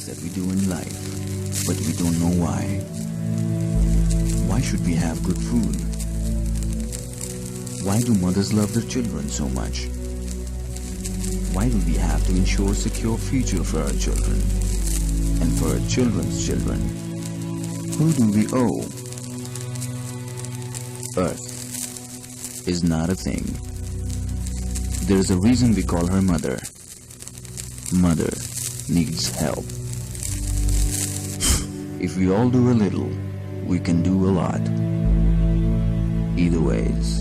that we do in life, but we don't know why. Why should we have good food? Why do mothers love their children so much? Why do we have to ensure a secure future for our children and for our children's children? Who do we owe? Earth is not a thing. There's a reason we call her mother. Mother needs help. If we all do a little, we can do a lot. Either ways.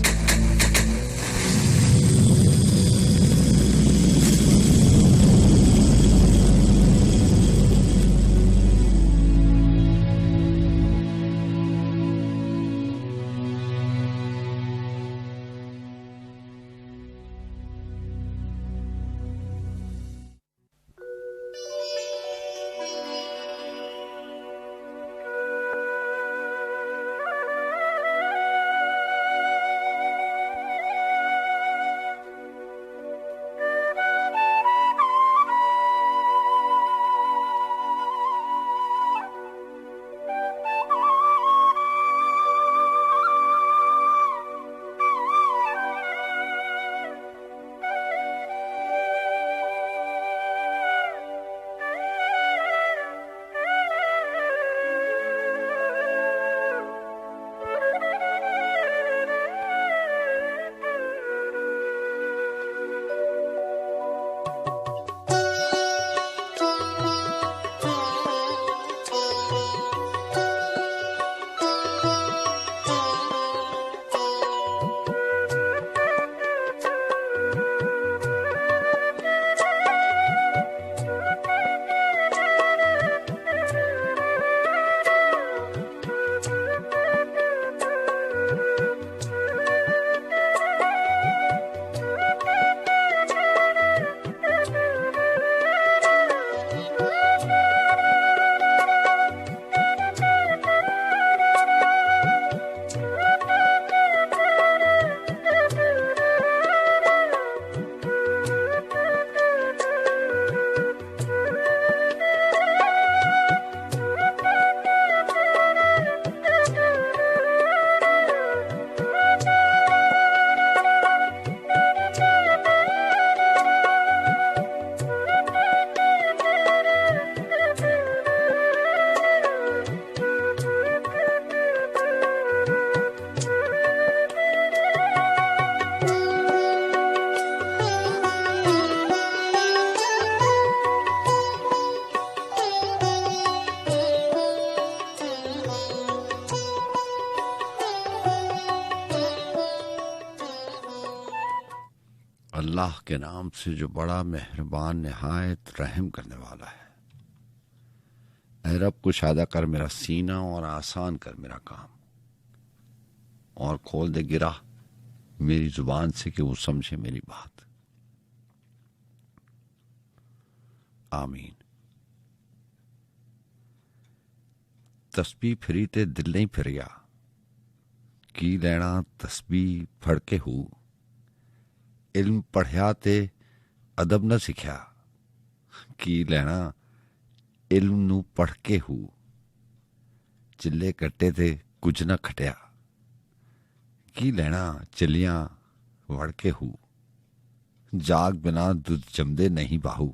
अल्लाह के नाम से जो बड़ा मेहरबान निहायत रहम करने वाला है। ऐ रब कुशादा कर मेरा सीना और आसान कर मेरा काम, और खोल दे गिरा मेरी जुबान से कि वो समझे मेरी बात। आमीन। तस्बीह फिरी ते दिल नहीं फिरिया, की लैना तस्बीह फड़ के हूँ। इल्म पढ़िया ते अदब न सिखिया, की लैना इल्म नू पढ़ के हूँ। चिल्ले कट्टे ते कुछ न खटिया, की लैना चिलियां वड़ के हूँ। जाग बिना दुध जमदे नहीं बाहू,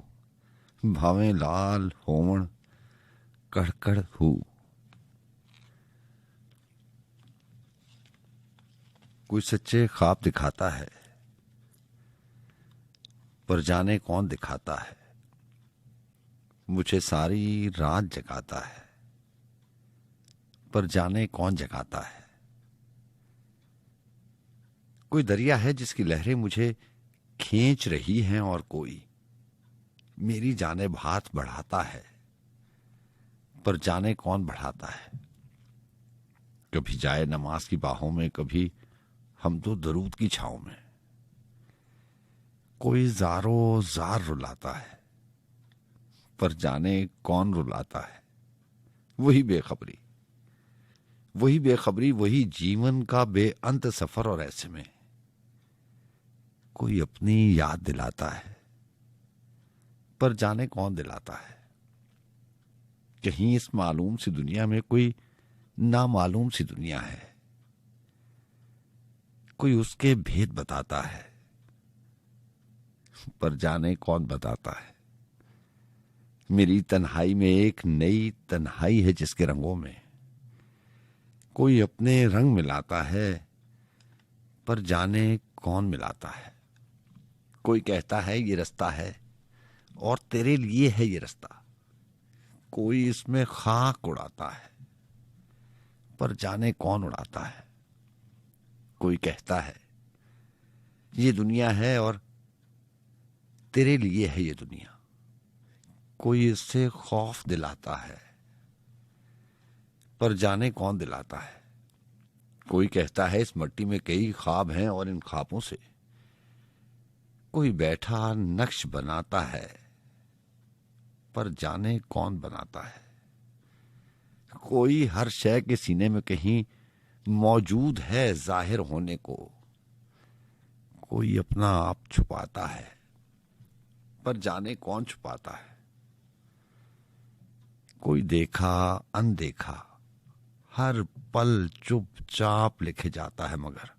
भावें लाल होवण कड़कड़ हूँ। कोई सच्चे ख्वाब दिखाता है, पर जाने कौन दिखाता है। मुझे सारी रात जगाता है, पर जाने कौन जगाता है। कोई दरिया है जिसकी लहरें मुझे खींच रही हैं, और कोई मेरी जानिब हाथ बढ़ाता है, पर जाने कौन बढ़ाता है। कभी जाए नमाज की बाहों में, कभी हम तो दरूद की छांव में। कोई ज़ारो ज़ार रुलाता है, पर जाने कौन रुलाता है। वही बेखबरी, वही बेखबरी, वही जीवन का बेअंत सफर। और ऐसे में कोई अपनी याद दिलाता है, पर जाने कौन दिलाता है। कहीं इस मालूम सी दुनिया में कोई नामालूम सी दुनिया है, कोई उसके भेद बताता है, पर जाने कौन बताता है। मेरी तन्हाई में एक नई तन्हाई है जिसके रंगों में कोई अपने रंग मिलाता है, पर जाने कौन मिलाता है। कोई कहता है ये रास्ता है और तेरे लिए है ये रास्ता, कोई इसमें खाक उड़ाता है, पर जाने कौन उड़ाता है। कोई कहता है ये दुनिया है और तेरे लिए है ये दुनिया, कोई इससे खौफ दिलाता है, पर जाने कौन दिलाता है। कोई कहता है इस मिट्टी में कई ख्वाब हैं और इन ख्वाबों से कोई बैठा नक्श बनाता है, पर जाने कौन बनाता है। कोई हर शय के सीने में कहीं मौजूद है जाहिर होने को, कोई अपना आप छुपाता है, पर जाने कौन छुपाता है। कोई देखा अनदेखा हर पल चुपचाप लिखे जाता है, मगर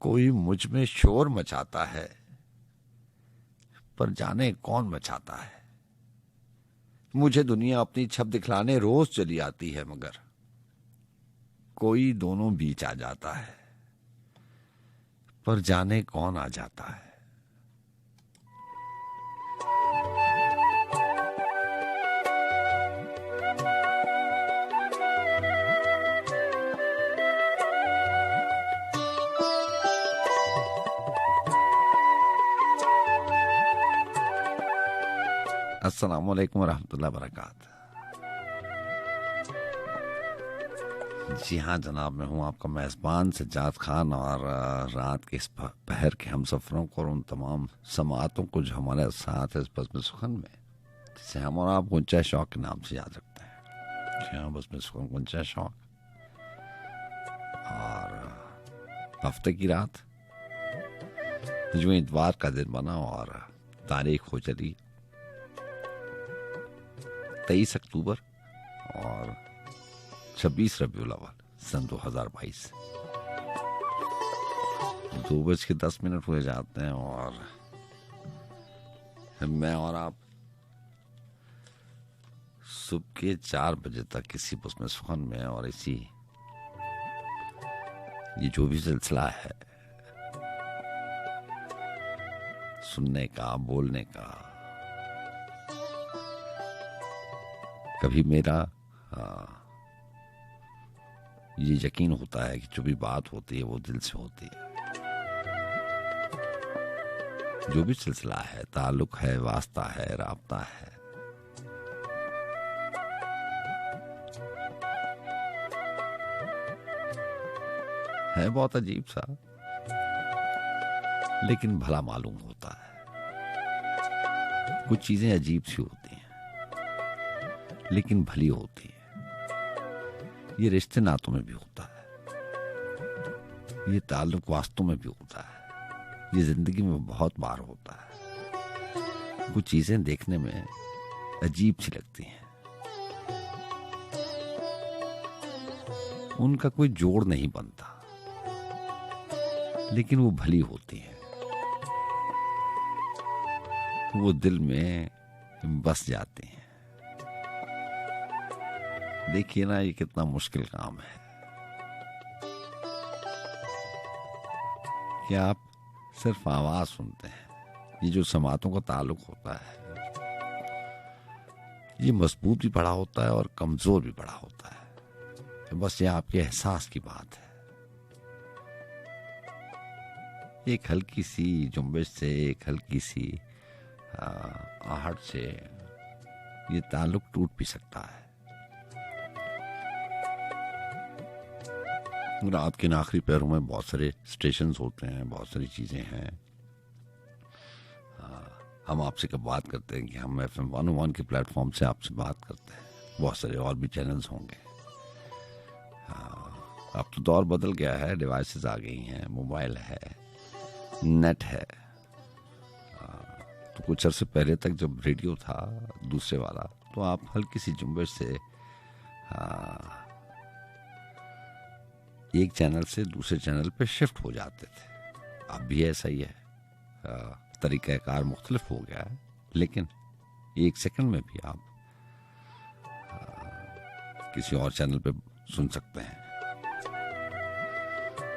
कोई मुझ में शोर मचाता है, पर जाने कौन मचाता है। मुझे दुनिया अपनी छब दिखलाने रोज चली आती है, मगर कोई दोनों बीच आ जाता है, पर जाने कौन आ जाता है। अस्सलाम वालेकुम रहमतुल्लाह बरकात। जी हाँ जनाब, मैं हूँ आपका मेज़बान सज्जाद खान, और रात के इस पहर के हम सफ़रों को और उन तमाम समातों को जो हमारे साथ है इस बज़्म सुखन में, जिसे हम और आप गुंचा शौक के नाम से याद रखते हैं। जी हाँ, बज़्म सुखन गुंचा शौक। और हफ्ते की रात जो इतवार का दिन बना और तारीख हो चली 23 अक्टूबर और 26 रबीउल अव्वल सन 2022। 2:10 हुए जाते हैं और मैं और आप सुबह के 4 बजे तक इसी बज़्म सुखन में और इसी ये जो भी सिलसिला है सुनने का, बोलने का, कभी मेरा ये यकीन होता है कि जो भी बात होती है वो दिल से होती है। जो भी सिलसिला है, ताल्लुक है, वास्ता है, राब्ता है बहुत अजीब सा, लेकिन भला मालूम होता है। कुछ चीजें अजीब सी होती हैं लेकिन भली होती है। ये रिश्ते नातों में भी होता है, ये ताल्लुक वास्तों में भी होता है, ये जिंदगी में बहुत बार होता है। कुछ चीजें देखने में अजीब सी लगती हैं, उनका कोई जोड़ नहीं बनता, लेकिन वो भली होती हैं, वो दिल में बस जाते हैं। देखिए ना, ये कितना मुश्किल काम है कि आप सिर्फ आवाज सुनते हैं। ये जो समातों का ताल्लुक होता है ये मजबूत भी बड़ा होता है और कमजोर भी बड़ा होता है। बस ये आपके एहसास की बात है। एक हल्की सी जुम्बिश से, एक हल्की सी आहट से ये ताल्लुक टूट भी सकता है। रात के आखिरी पैरों में बहुत सारे स्टेशंस होते हैं, बहुत सारी चीजें हैं। हम आपसे कब बात करते हैं कि हम FM 101 के प्लेटफॉर्म से आपसे बात करते हैं। बहुत सारे और भी चैनल्स होंगे। अब तो दौर बदल गया है, डिवाइसेस आ गई हैं, मोबाइल है, नेट है। तो कुछ अर्से पहले तक जब रेडियो था दूसरे वाला, तो आप हल्की सी जुम्बश से एक चैनल से दूसरे चैनल पे शिफ्ट हो जाते थे। अब भी ऐसा ही है, तरीक़ाकार मुख्तलिफ हो गया है, लेकिन 1 सेकंड में भी आप किसी और चैनल पे सुन सकते हैं।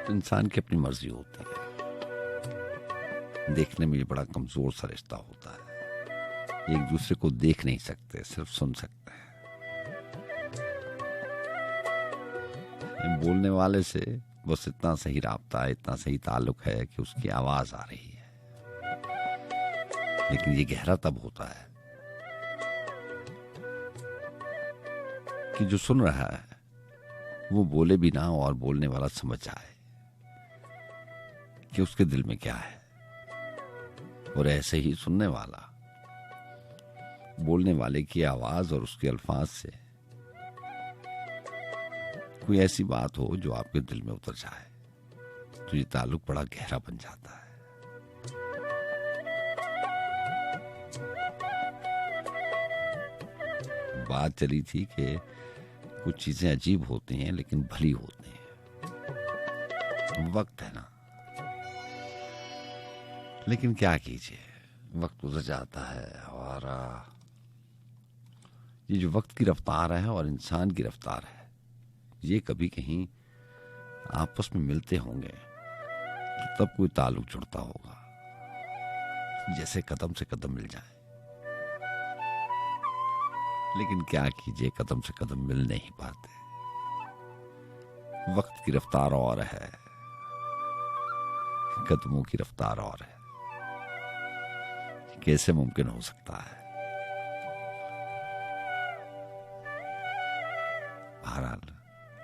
तो इंसान की अपनी मर्जी होती है। देखने में ये बड़ा कमजोर सा रिश्ता होता है, एक दूसरे को देख नहीं सकते, सिर्फ सुन सकते हैं। बोलने वाले से बस इतना सही राब्ता है, इतना सही ताल्लुक है कि उसकी आवाज आ रही है, लेकिन ये गहरा तब होता है कि जो सुन रहा है वो बोले भी ना और बोलने वाला समझ जाए कि उसके दिल में क्या है। और ऐसे ही सुनने वाला बोलने वाले की आवाज और उसके अल्फाज से कोई ऐसी बात हो जो आपके दिल में उतर जाए, तो ये ताल्लुक बड़ा गहरा बन जाता है। बात चली थी कि कुछ चीजें अजीब होती हैं लेकिन भली होती हैं। वक्त है ना, लेकिन क्या कीजिए, वक्त गुजर जाता है। और ये जो वक्त की रफ्तार है और इंसान की रफ्तार है, ये कभी कहीं आपस में मिलते होंगे तो तब कोई ताल्लुक जुड़ता होगा, जैसे कदम से कदम मिल जाए। लेकिन क्या कीजिए, कदम से कदम मिल नहीं पाते। वक्त की रफ्तार और है, कदमों की रफ्तार और है। कैसे मुमकिन हो सकता है? बहरहाल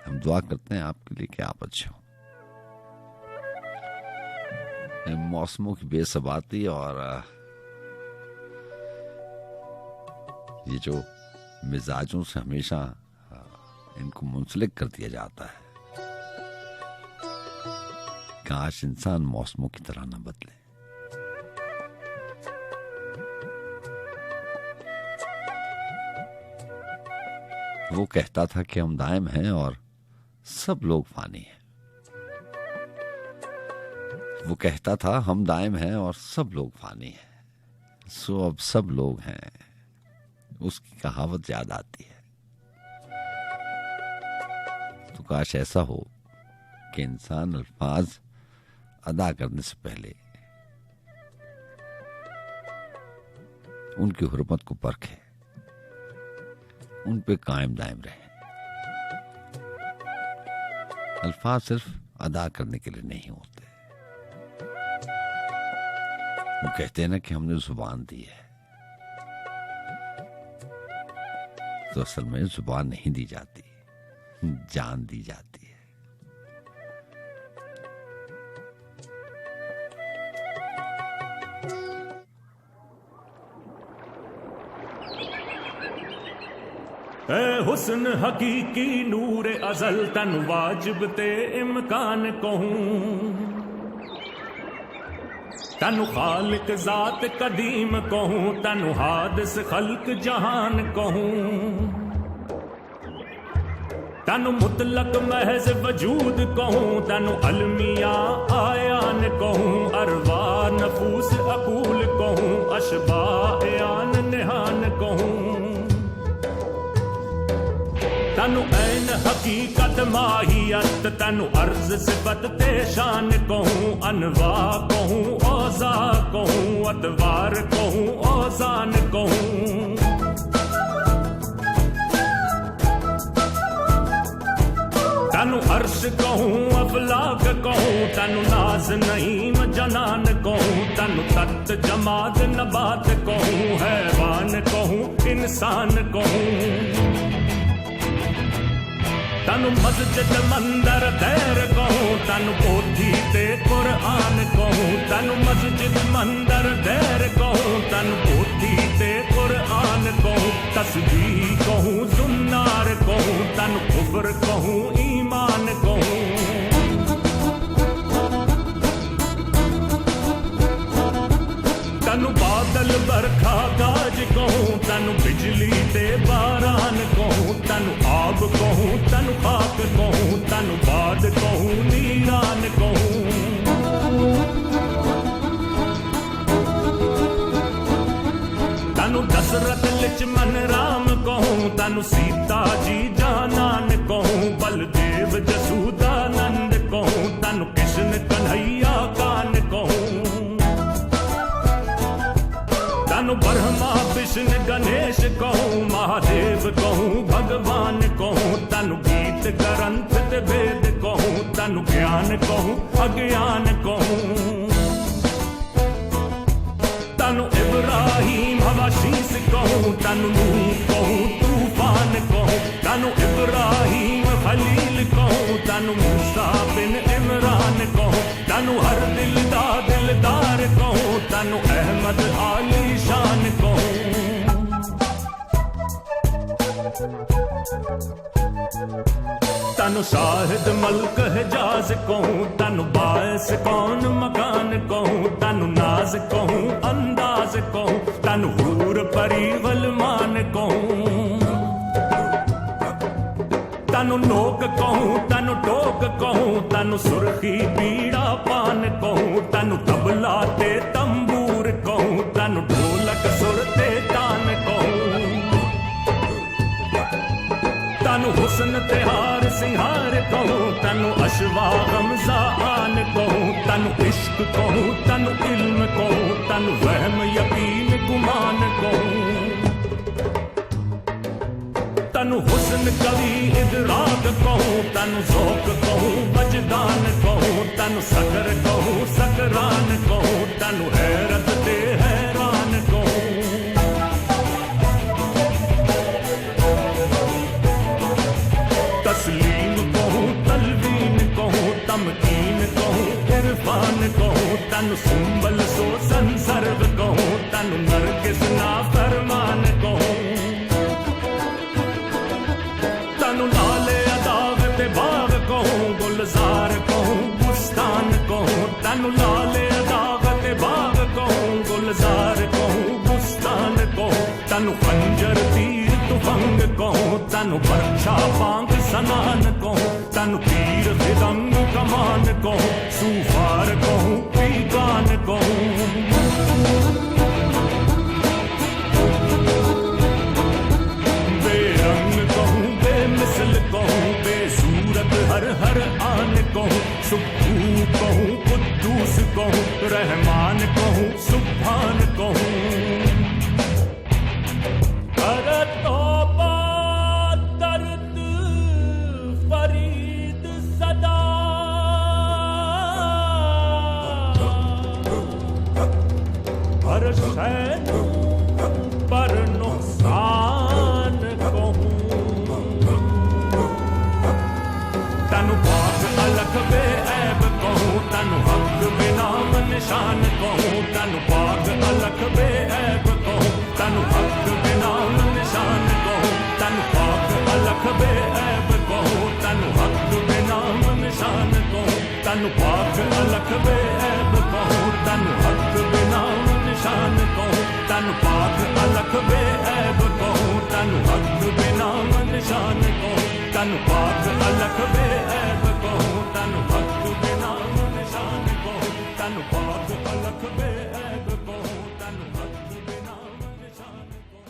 हम दुआ करते हैं आपके लिए कि आप अच्छे हो। मौसमों की बेसबाती और ये जो मिजाजों से हमेशा इनको मुंसलिक कर दिया जाता है, काश इंसान मौसमों की तरह न बदले। वो कहता था कि हम दायम हैं और सब लोग फानी हैं। वो कहता था हम दायम हैं और सब लोग फानी हैं। सो अब सब लोग हैं, उसकी कहावत याद आती है। तो काश ऐसा हो कि इंसान अल्फाज अदा करने से पहले उनकी हुर्मत को परखे, उन पे कायम दायम रहे। अल्फाज सिर्फ अदा करने के लिए नहीं होते। वो कहते हैं ना कि हमने जुबान दी है, तो असल में जुबान नहीं दी जाती, जान दी जाती है। ए हुस्न हकीकी नूर अजल तन वाजिब ते इमकान कहूं, तनु खालिक जात कदीम कहूं, तनु हादिस खल्क जहान कहूं, तनु मुतलक महज वजूद कहूं, तनु अलमिया आयान कहूं, अरवा नफूस अकूल कहूं, अशबा आन निहान कहूं, तनु ऐन हकीकत माहियत, तनु अर्ज सिफत ते शान कहूं, अनवा कहूं, औजा कहूं, अतवार कहूं, औजान कहूं, तनु अर्श कहूं, अफलाक कहूं, तनु नाज नईम जनान कहूं, तनु तत् जमात नबात कहूं, हैवान कहूं, इंसान कहूं, तनु मस्जिद मंदर दैर कहूं, तनु पोथी ते कुरान कहूं, तनु मस्जिद मंदर दैर कहूं, तनु पोथी ते कुरान कहूं, तस्बीह कहूं, जुन्नार कहूं, तनु कुफ्र कहूं, ईमान कहूं, तनु बादल बरखा गाज कहूं, तनु बिजली ते बारान कहूं तनु आब कहूं तनु खाक कहूं तनु बाद कहूं नीरान कहूं तनु दशरथ लक्ष्मण राम कहूं तनु सीता जी जानान कहूं बलदेव जसूदानंद कहूं तनु कृष्ण कन्हैया कान कहूं तनु ब्रह्मा विष्णु गणेश कहूं महादेव कहूं भगवान कहूं तनु गीत ग्रंथ वेद कहूं तनु ज्ञान कहूं अज्ञान कहूं तनु इब्राहिम हवाशीष कहूं तनु नूह कहूं तूफान कहूं तनु इब्राहिम खलील कहूं तनु मूसा बिन इमरान कहूं तनु हर दिलदार कहूं तनु अहमद आली शान कहूं तनु शाहिद मल्क हिजाज कहूं तनु बायस कौन मकान कहूं तनु नाज कहूं अंदाज कहूं तनु हूर परी गलमान कहूं तनु नोक कहूं तनु टोक कहूं तनु सुर्खी बीड़ा पान कहूं तनु तबला ते तंबूर कहूं तनु ढोलक सुरते तान कहूं तनु हुस्न तिहार सिंहार कहूं तनु अशवा गमजा आन कहूं तनु इश्क कहूं तनु इल्म कहूं तनु वहम यकीन गुमान कहूं तनु हुस्न कवि इदराक कहूं तनु ज़ौक़ कहूं वजदान कहूं तनु सकर कहूं सकरान कहूं तनु हैरत ते हैरान कहूं तस्लीम कहूं तलवीन कहूं तमकीन कहूं इरफान कहूं तनु सुंबल सो संसर्ग कहूं तनु नरगिस ना फरमान कहूं तनु लाले अदावत बाग कहूं गुलजार कहूं बुस्तान कहूं तनु लाले अदावत बाग कहूं गुलजार कहूं बुस्तान कहूं तनु खंजर तीर तुफंग कहूं तनु बर्छा पांग सनान कहूं तनु तीर फिदंग कमान कहूं सूफार कहूं पीगान कहूं बेरंग कहूं बेमिसल कहूं बेसूरत हर हर आन कहूं सुब्बू कहूं कुद्दूस कहूं रहमान कहूं सुब्हान कहूं पर नुकसान कहूं तनु पाक अलख बेऐब कहूं तनु हक बेनाम निशान कहूं तनु पाक अलख बेऐब कहूं तनु हक बेनाम निशान कहूं तनु पाक अलख बेऐब कहूं तनु हक बेनाम निशान कहूं तनु पाक अलख बेऐब कहूं तनु हक बेनाम निशान कहूं तनु पाक अलख बेऐब कहूं तनु हक बेनाम निशान कहूं तनु पाक अलख बेऐब कहूं तनु हक बेनाम निशान कहूं तनु पाक अलख बेऐब कहूं तनु हक बेनाम निशान कहूं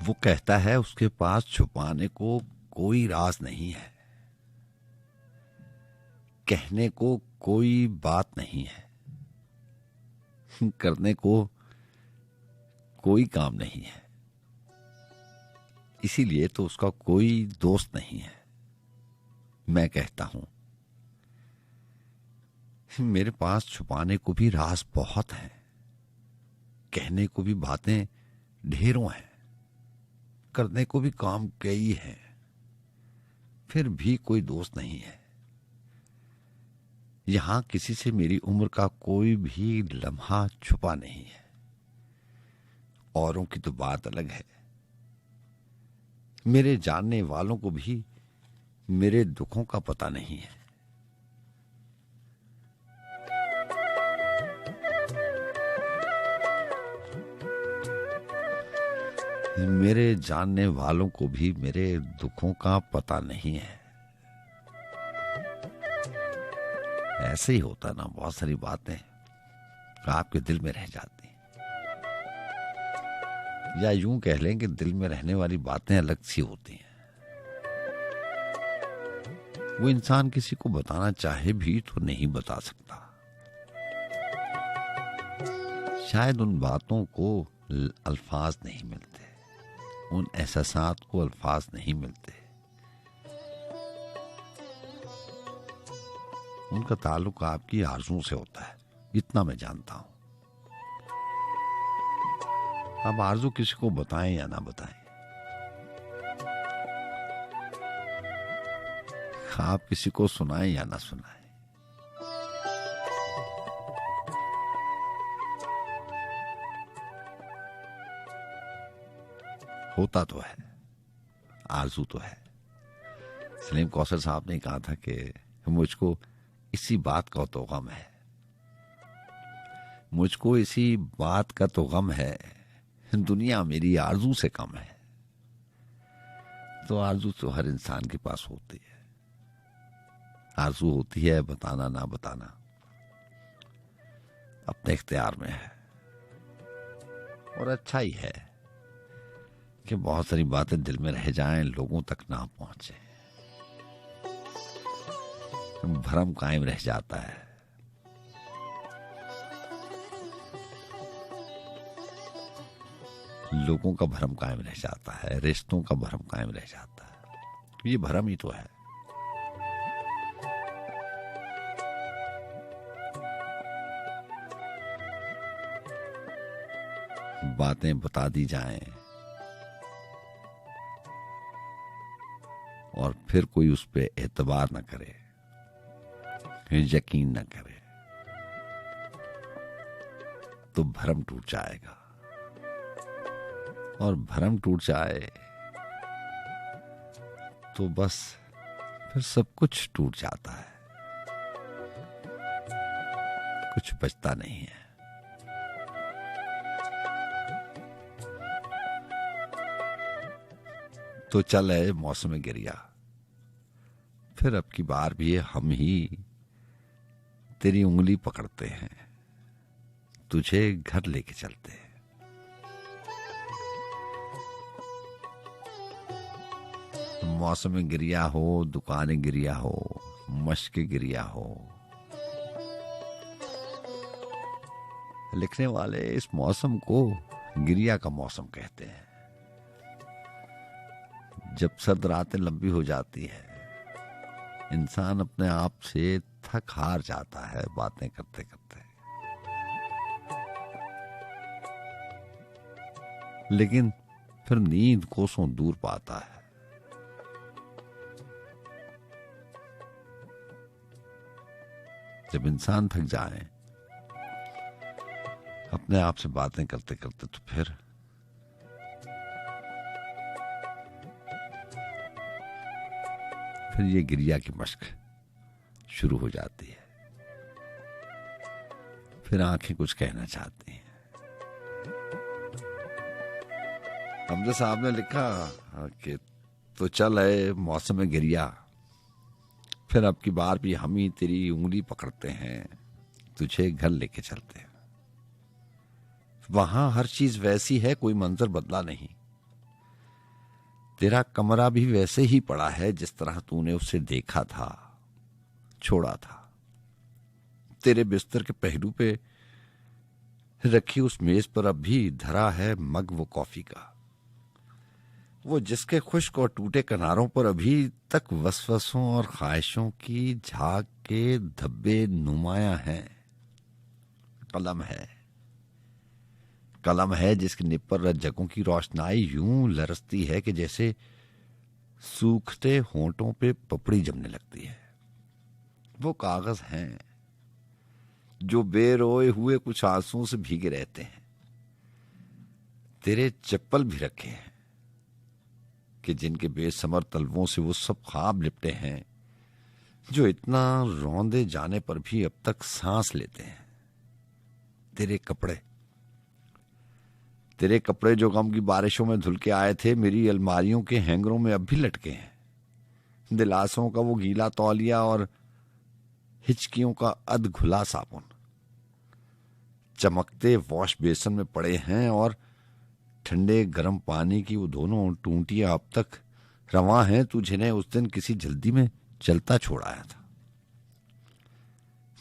वो कहता है उसके पास छुपाने को कोई राज नहीं है, कहने को कोई बात नहीं है, करने को कोई काम नहीं है, इसीलिए तो उसका कोई दोस्त नहीं है। मैं कहता हूं मेरे पास छुपाने को भी राज बहुत है, कहने को भी बातें ढेरों हैं, करने को भी काम कई हैं, फिर भी कोई दोस्त नहीं है। यहां किसी से मेरी उम्र का कोई भी लम्हा छुपा नहीं है। औरों की तो बात अलग है। मेरे जानने वालों को भी मेरे दुखों का पता नहीं है। मेरे जानने वालों को भी मेरे दुखों का पता नहीं है। ऐसे ही होता ना, बहुत सारी बातें आपके दिल में रह जाती, या यूं कह लें कि दिल में रहने वाली बातें अलग सी होती हैं। वो इंसान किसी को बताना चाहे भी तो नहीं बता सकता। शायद उन बातों को अल्फाज नहीं मिलते, उन एहसासात को अल्फाज नहीं मिलते। उनका ताल्लुक आपकी आरज़ू से होता है, इतना मैं जानता हूं। अब आरज़ू किसी को बताएं या ना बताएं, आप किसी को सुनाएं या ना सुनाएं, होता तो है, आरज़ू तो है। सलीम कौसर साहब ने कहा था कि मुझको इसी बात का तो गम है, मुझको इसी बात का तो गम है, दुनिया मेरी आरज़ू से कम है। तो आरज़ू तो हर इंसान के पास होती है। आरज़ू होती है बताना ना बताना, अपने इख्तियार में है। और अच्छा ही है कि बहुत सारी बातें दिल में रह जाएं, लोगों तक ना पहुंचे, भ्रम कायम रह जाता है। लोगों का भ्रम कायम रह जाता है, रिश्तों का भ्रम कायम रह जाता है। ये भ्रम ही तो है। बातें बता दी जाएं और फिर कोई उस पे एतबार न करे, यकीन न करे, तो भ्रम टूट जाएगा। और भ्रम टूट जाए तो बस फिर सब कुछ टूट जाता है, कुछ बचता नहीं है। तो चल है मौसम गिरिया, फिर अब की बार भी हम ही तेरी उंगली पकड़ते हैं, तुझे घर लेके चलते हैं। मौसम गिरिया हो, दुकानें गिरिया हो, मश्क गिरिया हो, लिखने वाले इस मौसम को गिरिया का मौसम कहते हैं। जब सर्द रातें लंबी हो जाती है, इंसान अपने आप से थक हार जाता है बातें करते करते, लेकिन फिर नींद कोसों दूर पाता है। जब इंसान थक जाए अपने आप से बातें करते करते, तो फिर ये गिरिया की मश्क शुरू हो जाती है। फिर आंखें कुछ कहना चाहती हैं। हमजा साहब ने लिखा कि तो चल है मौसम गिरिया, फिर अब की बार भी हम ही तेरी उंगली पकड़ते हैं, तुझे घर लेके चलते हैं। वहां हर चीज वैसी है, कोई मंजर बदला नहीं। तेरा कमरा भी वैसे ही पड़ा है जिस तरह तूने उसे देखा था, छोड़ा था। तेरे बिस्तर के पहलू पे रखी उस मेज पर अब भी धरा है मग वो कॉफी का, वो जिसके खुश्क और टूटे किनारों पर अभी तक वसवसों और ख्वाहिशों की झाग के धब्बे नुमाया हैं। कलम है, कलम है जिसके निब पर रज्जकों की रोशनाई यूं लरसती है कि जैसे सूखते होंठों पे पपड़ी जमने लगती है। वो कागज हैं जो बेरोए हुए कुछ आंसुओं से भीगे रहते हैं। तेरे चप्पल भी रखे हैं कि जिनके बेसमर तलवों से वो सब ख्वाब लिपटे हैं जो इतना रौंदे जाने पर भी अब तक सांस लेते हैं। तेरे कपड़े जो गम की बारिशों में धुल के आए थे मेरी अलमारियों के हैंगरों में अब भी लटके हैं। दिलासों का वो गीला तौलिया और हिचकियों का अध घुला साबुन चमकते वॉश बेसन में पड़े हैं और ठंडे गर्म पानी की वो दोनों टूंटियां अब तक रवां हैं तू जिन्हें उस दिन किसी जल्दी में चलता छोड़ आया था।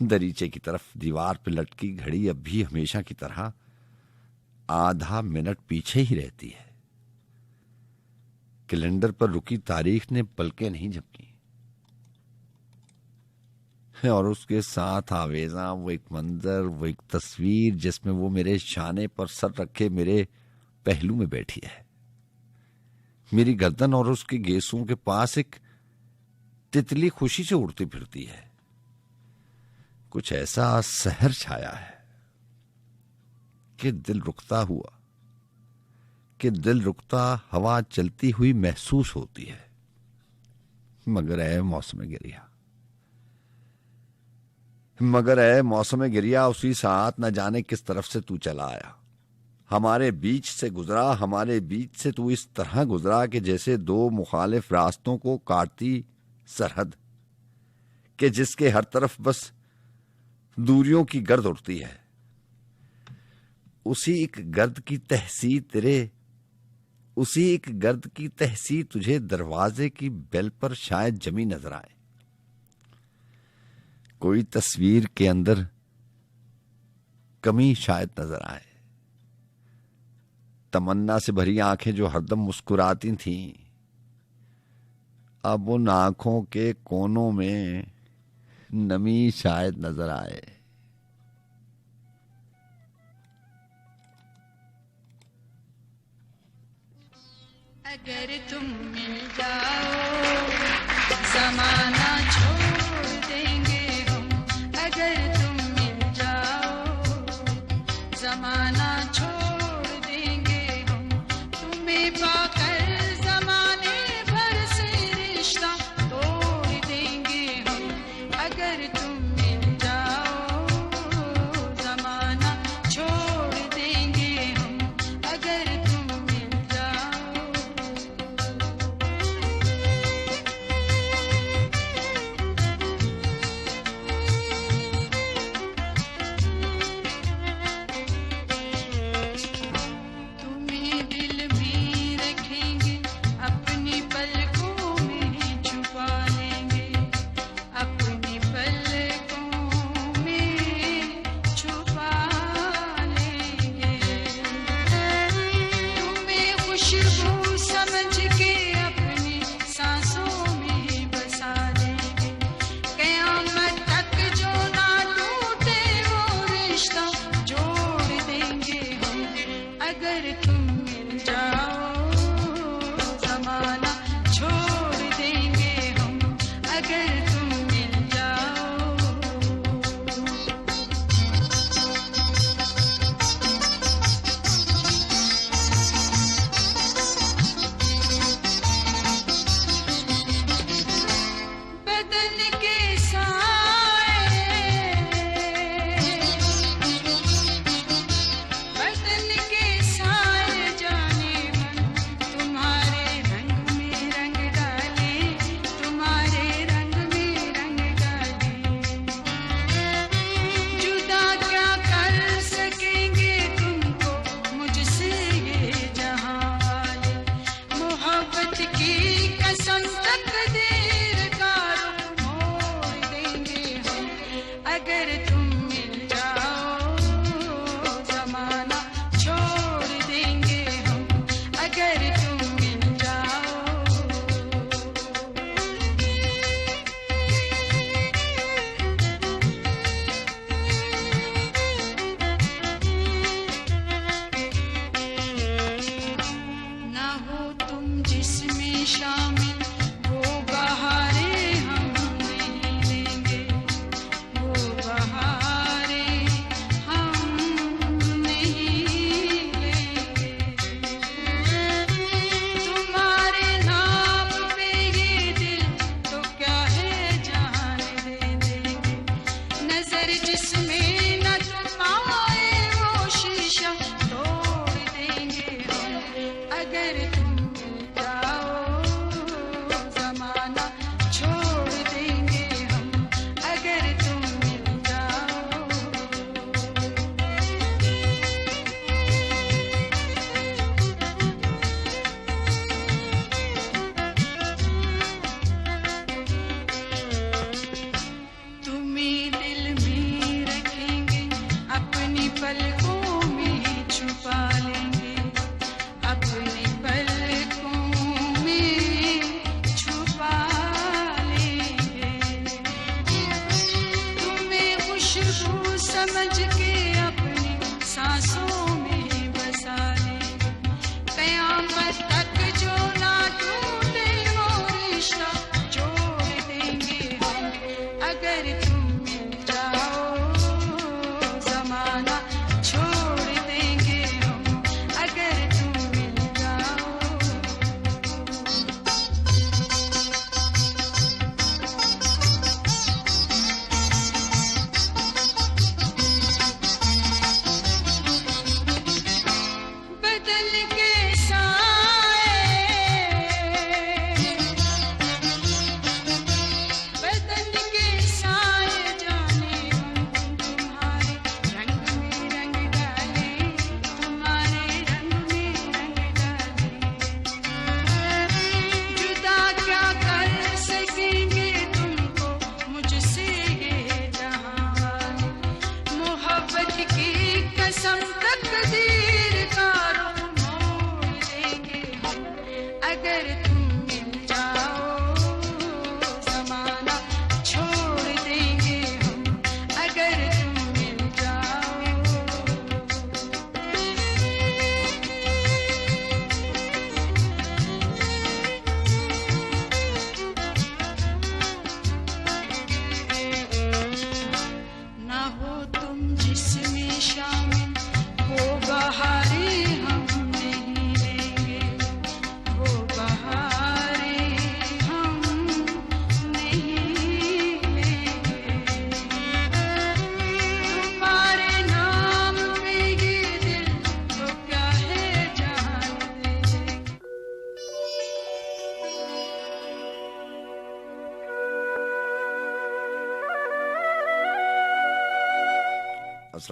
दरीचे की तरफ दीवार पर लटकी घड़ी अब भी हमेशा की तरह आधा मिनट पीछे ही रहती है। कैलेंडर पर रुकी तारीख ने पलकें नहीं झपकी और उसके साथ आवेजा वो एक मंजर, वो एक तस्वीर जिसमें वो मेरे शाने पर सर रखे मेरे पहलू में बैठी है। मेरी गर्दन और उसके गेसों के पास एक तितली खुशी से उड़ती फिरती है। कुछ ऐसा सहर छाया है कि दिल रुकता हवा चलती हुई महसूस होती है। मगर ऐ मौसम गिरिया उसी साथ न जाने किस तरफ से तू चला आया। हमारे बीच से तू इस तरह गुजरा कि जैसे दो मुखालिफ रास्तों को काटती सरहद के जिसके हर तरफ बस दूरियों की गर्द उड़ती है। उसी एक गर्द की तहसी तुझे दरवाजे की बेल पर शायद जमी नजर आए। कोई तस्वीर के अंदर कमी शायद नजर आए। तमन्ना से भरी आंखें जो हरदम मुस्कुराती थीं, अब उन आंखों के कोनों में नमी शायद नजर आए। अगर तुम मिल जाओ ज़माना छोड़ देंगे हम। अगर तुम मिल जाओ ज़माना छोड़ देंगे हम। तुम्हें पाकर ज़माने भर से रिश्ता तोड़ देंगे हम। अगर तुम मिल जाओ ज़माना छोड़ देंगे हम। अगर तुम मिल जाओ।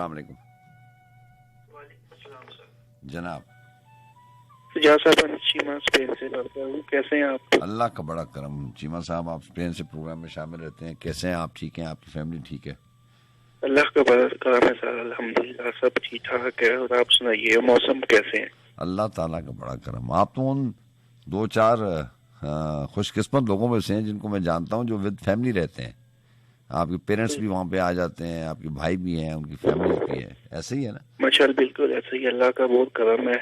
अस्सलाम वालेकुम। जनाब जहाँ साहब चीमा स्पेन से बात कर रहा हूँ, कैसे हैं आप? अल्लाह का बड़ा करम। चीमा साहब आप स्पेन से प्रोग्राम में शामिल रहते हैं, कैसे हैं आप? ठीक हैं? आपकी फैमिली ठीक है? अल्लाह का बड़ा करम है सर, अल्हम्दुलिल्लाह सब ठीक ठाक है। और आप सुनाइए, मौसम कैसे हैं? अल्लाह ताला का बड़ा करम। आप तो उन 2-4 खुशकिस्मत लोगों में से हैं जिनको मैं जानता हूँ जो विद फैमिली रहते हैं। आपके पेरेंट्स भी वहाँ पे आ जाते हैं, आपके भाई भी हैं, उनकी फैमिली भी है, ऐसे ही है ना? माशाअल्लाह बिल्कुल ऐसे ही, अल्लाह का बहुत करम है।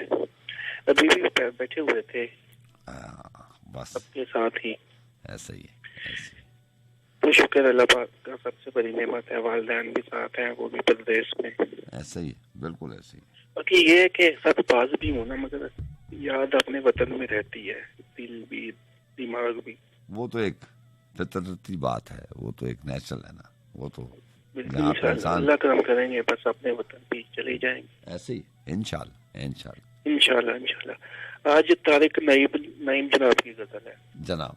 अभी भी बैठे हुए थे बस सबके साथ ही। ऐसे ही है, ऐसे ही। तो शुक्र अल्लाह पाक का, सबसे बड़ी नेमत है। वालिदैन भी साथ हैं, वो भी परदेश में। ऐसे ही है, बिल्कुल ऐसे ही। बाकी ये है कि सब बाज भी होना, मगर याद अपने वतन में रहती है, दिल भी दिमाग भी। वो तो एक फितरती बात है, वो तो एक नेचुरल है ना, वो तो बिल्कुल जहाँ पे इंशाअल्लाह इंसान अल्लाह करम करेंगे, बस अपने वतन भी चले जाएंगे ऐसे ही इंशाल्लाह इंशाल्लाह इंशाल्लाह इंशाल्लाह। आज तारिक नईम जनाब की गजल है। जनाब।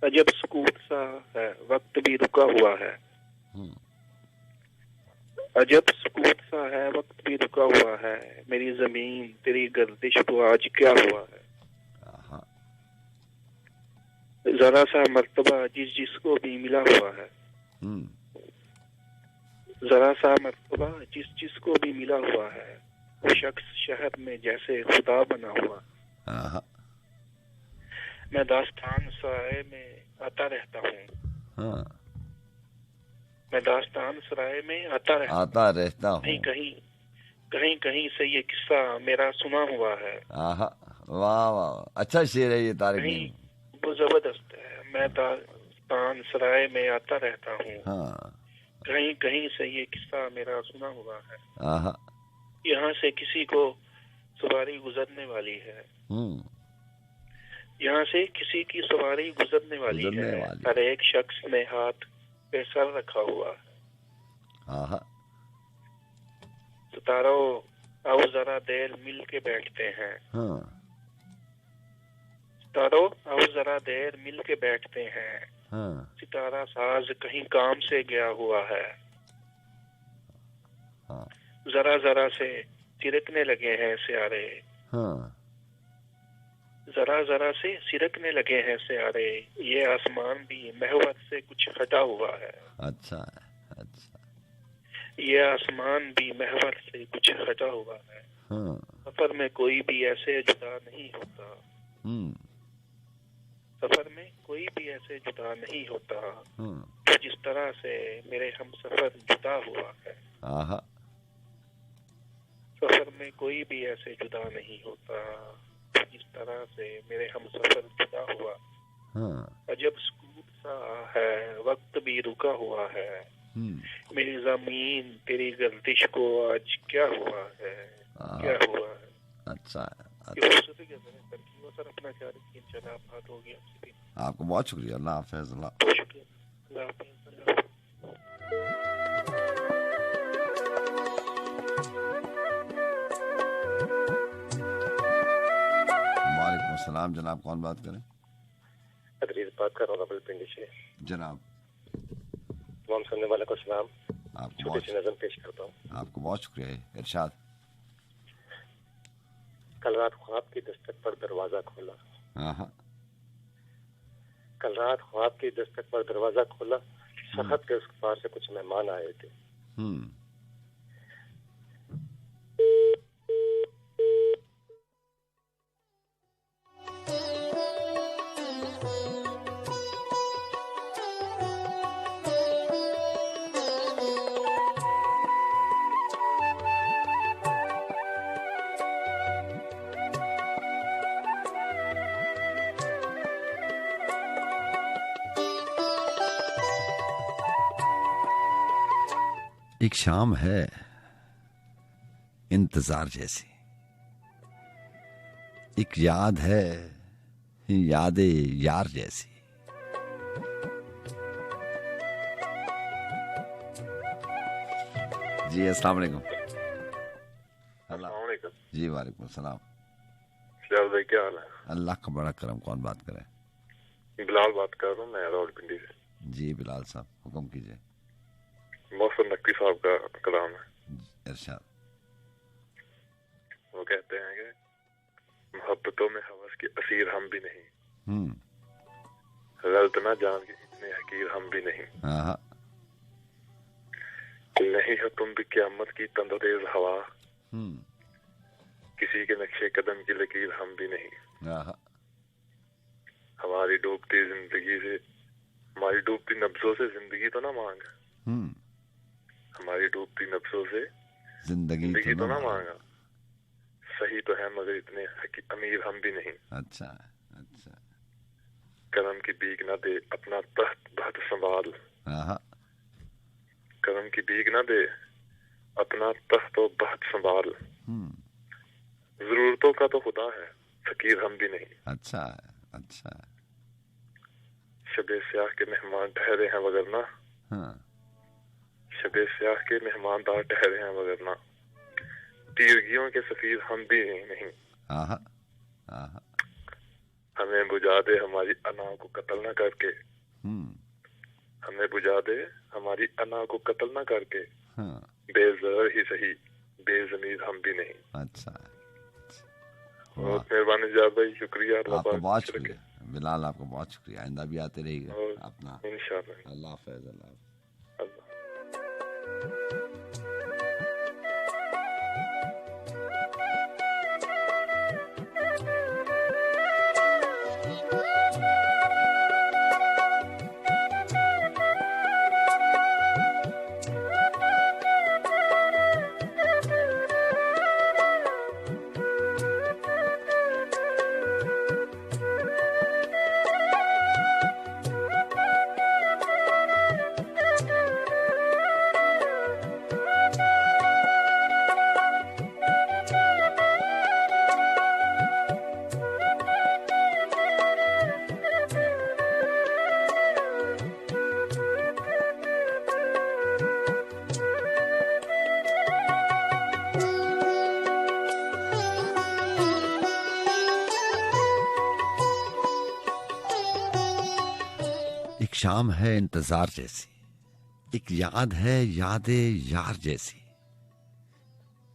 अजब सुकूत सा है, वक्त भी रुका हुआ है। अजब सुकूत सा है, वक्त भी रुका हुआ है। मेरी जमीन तेरी गर्दिश को आज क्या हुआ है। जरा सा मर्तबा जिसको भी मिला हुआ है। जरा सा मर्तबा जिसको भी मिला हुआ है। वो शख्स शहर में जैसे खुदा बना हुआ। मैं दास्तान सराय में आता रहता हूँ। मैं दास्तान सराय में आता रहता हूँ। कहीं कहीं से ये किस्सा मेरा सुना हुआ है। वाह वाह, अच्छा शेर है ये तारिक नईम। वो जबरदस्त है। मैं दास्तान सराय में आता रहता हूँ। कहीं कहीं से ये किस्सा मेरा सुना हुआ है। यहाँ से किसी को सवारी गुजरने वाली है। यहाँ से किसी की सवारी गुजरने वाली है। हर एक शख्स ने हाथ पे सर रखा हुआ है। सितारों आओ जरा देर मिल के बैठते हैं। सितारों आओ जरा देर मिल के बैठते हैं। सितारा साज कहीं काम से गया हुआ है। जरा जरा से सिरकने लगे हैं सियारे। जरा जरा से सिरकने लगे हैं सियारे। ये आसमान भी महवत से कुछ हटा हुआ है। अच्छा अच्छा। ये आसमान भी महवत से कुछ हटा हुआ है। सफर में कोई भी ऐसे जुदा नहीं होता। सफर में कोई भी ऐसे जुदा नहीं होता। तो जिस तरह से मेरे हम सफर जुदा हुआ है। सफर में कोई भी ऐसे जुदा नहीं होता। जिस तरह से मेरे हम सफर जुदा हुआ। अजब सुकूत सा है, वक्त भी रुका हुआ है। मेरी जमीन तेरी गर्दिश को आज क्या हुआ है। क्या हुआ है। अच्छा सर, अपना ख्याल रखिए। इंशाल्लाह बात होगी आपसे भी। आपको बहुत शुक्रिया। अल्लाह हाफिज़। बहुत शुक्रिया। अल्लाह हाफिज़। वालेकुम अस्सलाम। जनाब कौन बात करें? अदरीज बात कर रहा हूँ रावलपिंडी से। जनाब। तमाम सुनने वाले को सलाम। आपको छोटी सी नज़म पेश करता हूँ। आपको बहुत शुक्रिया। इरशाद। कल रात ख्वाब की दस्तक पर दरवाजा खोला। कल रात ख्वाब की दस्तक पर दरवाजा खोला। सखत के उस पार से कुछ मेहमान आए थे। एक शाम है इंतजार जैसी, एक याद है यादे यार जैसी। जी अस्सलाम वालेकुम। जी वालेकुम सलाम। भाई क्या हाल है? अल्लाह का बड़ा करम। कौन बात करे? बिलाल बात कर रहा हूँ मैं रावलपिंडी से। जी बिलाल साहब हुक्म कीजिए। मोहसिन नकवी साहब का कलाम है। इरशाद। वो कहते हैं कि मोहब्बतों में हवस के असीर हम भी नहीं, गलत ना जान के इतने हकीर हम भी नहीं, नहीं हो तुम भी क़यामत की तंदरेज हवा, किसी के नक्शे कदम की लकीर हम भी नहीं। हमारी डूबती जिंदगी से, हमारी डूबती नब्जों से जिंदगी तो ना मांग, हमारी डूबती नब्जों से जिंदगी तो ना मांगा, सही तो है मगर इतने अमीर हम भी नहीं। अच्छा अच्छा। करम की भीख ना दे अपना तख्त बहत संभाल, करम की भीख ना दे अपना तख्त और बहत संभाल, जरूरतों का तो खुदा है फकीर हम भी नहीं। अच्छा अच्छा। शबे स्याह के मेहमान ठहरे हैं वगरना, शबे स्याह के मेहमानदार ठहरे हैं वगरना, तीरगियों के सफीर हम भी नहीं। हमें बुझा दे हमारी अना को कत्ल न करके, हमें बुझा दे हमारी अना को कत्ल न करके, बेज़र ही सही बेज़मीर हम भी नहीं। अच्छा। बहुत मेहरबानी जाद भाई, शुक्रिया। आपको बहुत शुक्रिया बिलाल, आपको बहुत शुक्रिया। आइंदा भी आते रहिएगा अपना। इंशाअल्लाह। अल्लाह हाफ़िज़। अल्लाह। एक शाम है इंतजार जैसी, एक याद है यादे यार जैसी,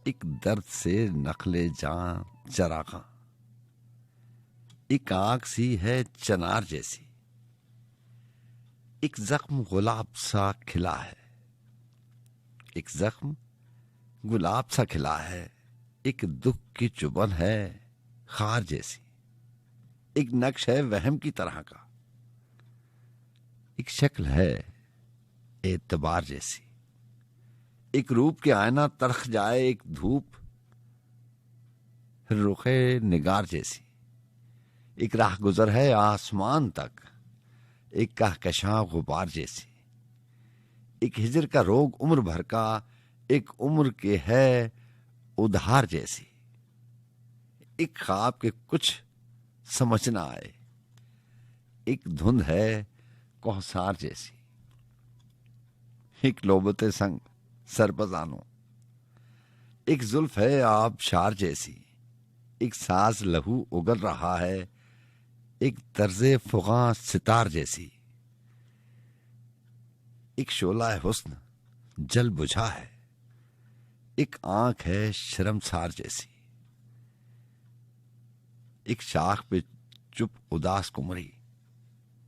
एक दर्द से नखले जान चरागा, एक आंख सी है चनार जैसी, एक जख्म गुलाब सा खिला है, एक जख्म गुलाब सा खिला है, एक दुख की चुभन है खार जैसी, एक नक्श है वहम की तरह का, एक शक्ल है एतबार जैसी, एक रूप के आईना तड़ख जाए, एक धूप रुखे निगार जैसी, एक राह गुजर है आसमान तक, एक कहकशां गुबार जैसी, एक हिजर का रोग उम्र भर का, एक उम्र के है उधार जैसी, एक ख्वाब के कुछ समझ ना आए, एक धुंध है कोहसार जैसी, एक लोबते संग सरपजानो, एक जुल्फ है आबशार जैसी, एक साज लहू उगल रहा है, एक तर्जे फुगा सितार जैसी, एक शोला हुस्न जल बुझा है, एक आंख है शर्मसार जैसी, एक शाख पे चुप उदास कुमरी,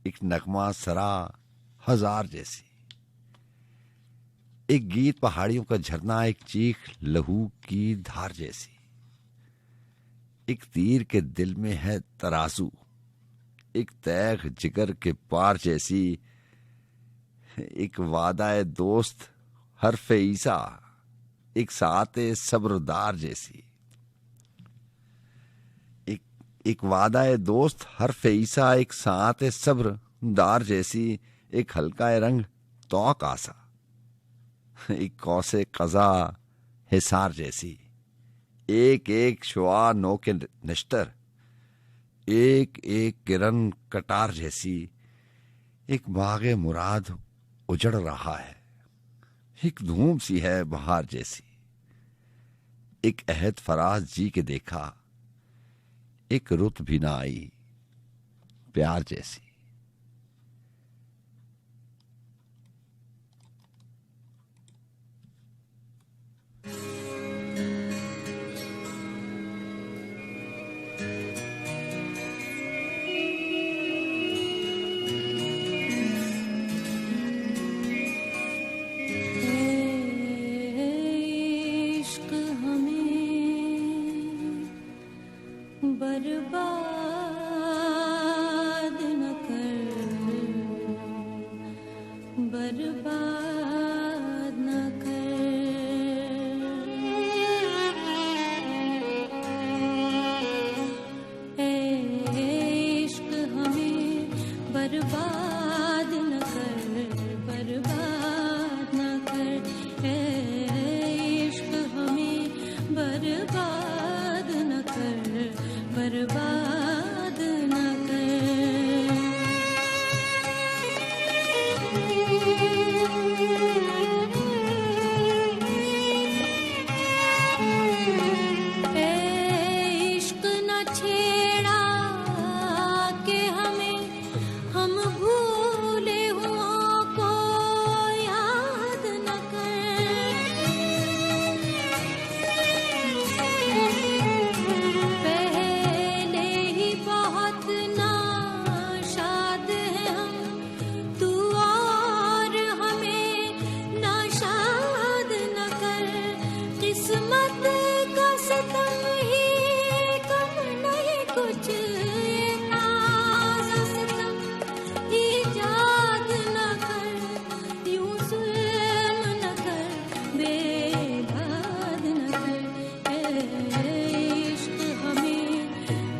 एक नगमा सरा हजार जैसी, एक गीत पहाड़ियों का झरना, एक चीख लहू की धार जैसी, एक तीर के दिल में है तराजू, एक तैग जिगर के पार जैसी, एक वादाए दोस्त हरफ ईसा, एक साते सब्रदार जैसी, एक वादाए दोस्त हरफ ईसा, एक सात सब्र दार जैसी, एक हल्का रंग तौक आसा, एक कौसे कज़ा हिसार जैसी, एक एक शुआ नो के नश्तर, एक एक किरण कटार जैसी, एक बागे मुराद उजड़ रहा है, एक धूम सी है बहार जैसी, एक अहद फराज जी के देखा, एक रुत भी ना आई प्यार जैसी। बर्बाद न कर, बर्बाद न कर। ए इश्क हमें बर्बाद न कर, बर्बाद न कर। ए इश्क हमें बर्बाद न कर, बर्बाद न कर। ए इश्क न छेड़ा के हमें, हम भूले हुओं को याद न कर। पहले ही बहुत नाशाद हैं हम, तू और हमें नाशाद न कर। किस्मत का सितम ही कम नहीं कुछ, नाज़ सितम ईजाद न कर। यूं जुल्म न कर, बेदाद न कर। ए इश्क हमें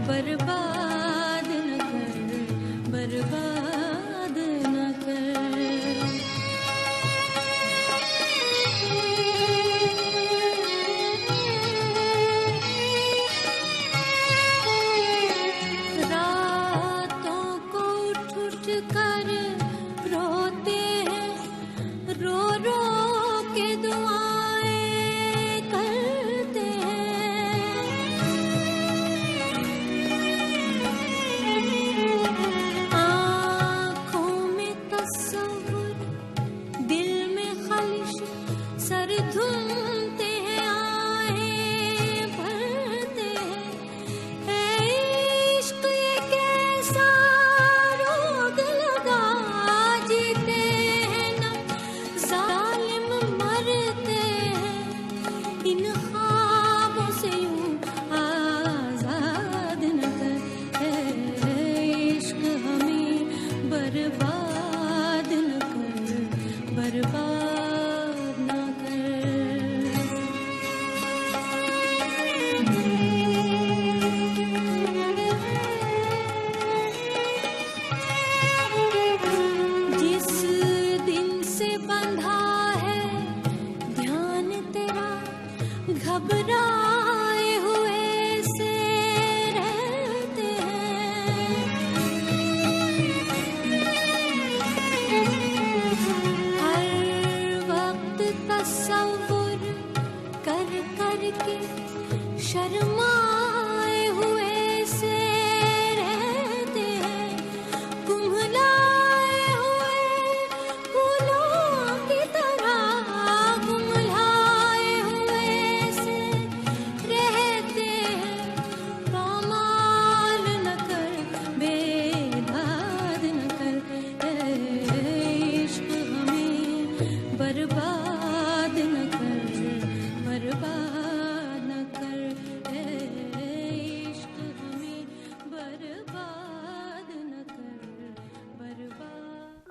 बर्बाद न कर, बर्बाद न कर। रातों को उठ उठ कर रोते हैं, रो रो के दुआएं करते हैं। आँखों में तस्वुर, दिल में ख्वाहिश, सर धुनते हैं, आहें भरते हैं। है इश्क ये कैसा रोग लगा, जीते हैं ना जालिम मरते हैं। इन ख्वाबों से यूं आजाद न कर। है इश्क हमें बर्बाद न कर, बर्बाद न कर। जिस दिन से बंधा है ध्यान तेरा, घबराए हुए से रहते हैं। हर वक्त तस्वुर कर कर के शर्माए हुए से रहते हैं। कुम्हलाए हुए फूलों की तरह, कुम्हलाए हुए से रहते हैं। पामाल न कर, बेदाद न कर। ए इश्क हमें बर्बाद न कर, बर्बाद न कर। ए इश्क हमें बर्बाद न कर, बर्बाद।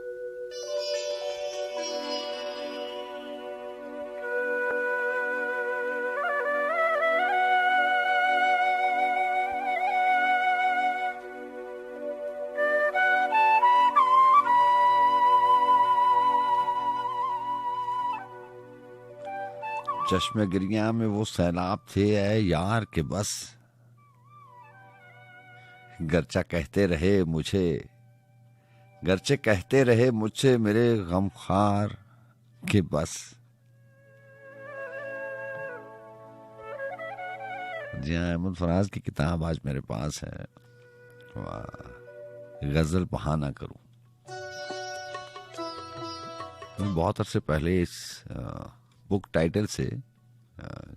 चश्मे गिरिया में वो सैलाब थे ऐ यार के बस, गरचा कहते रहे मुझे, गरचे कहते रहे मुझसे मेरे गमखार के बस। जी हाँ, अहमद फराज की किताब आज मेरे पास है। वाह, गजल बहाना करूं। मैं बहुत अरसे पहले इस बुक टाइटल से,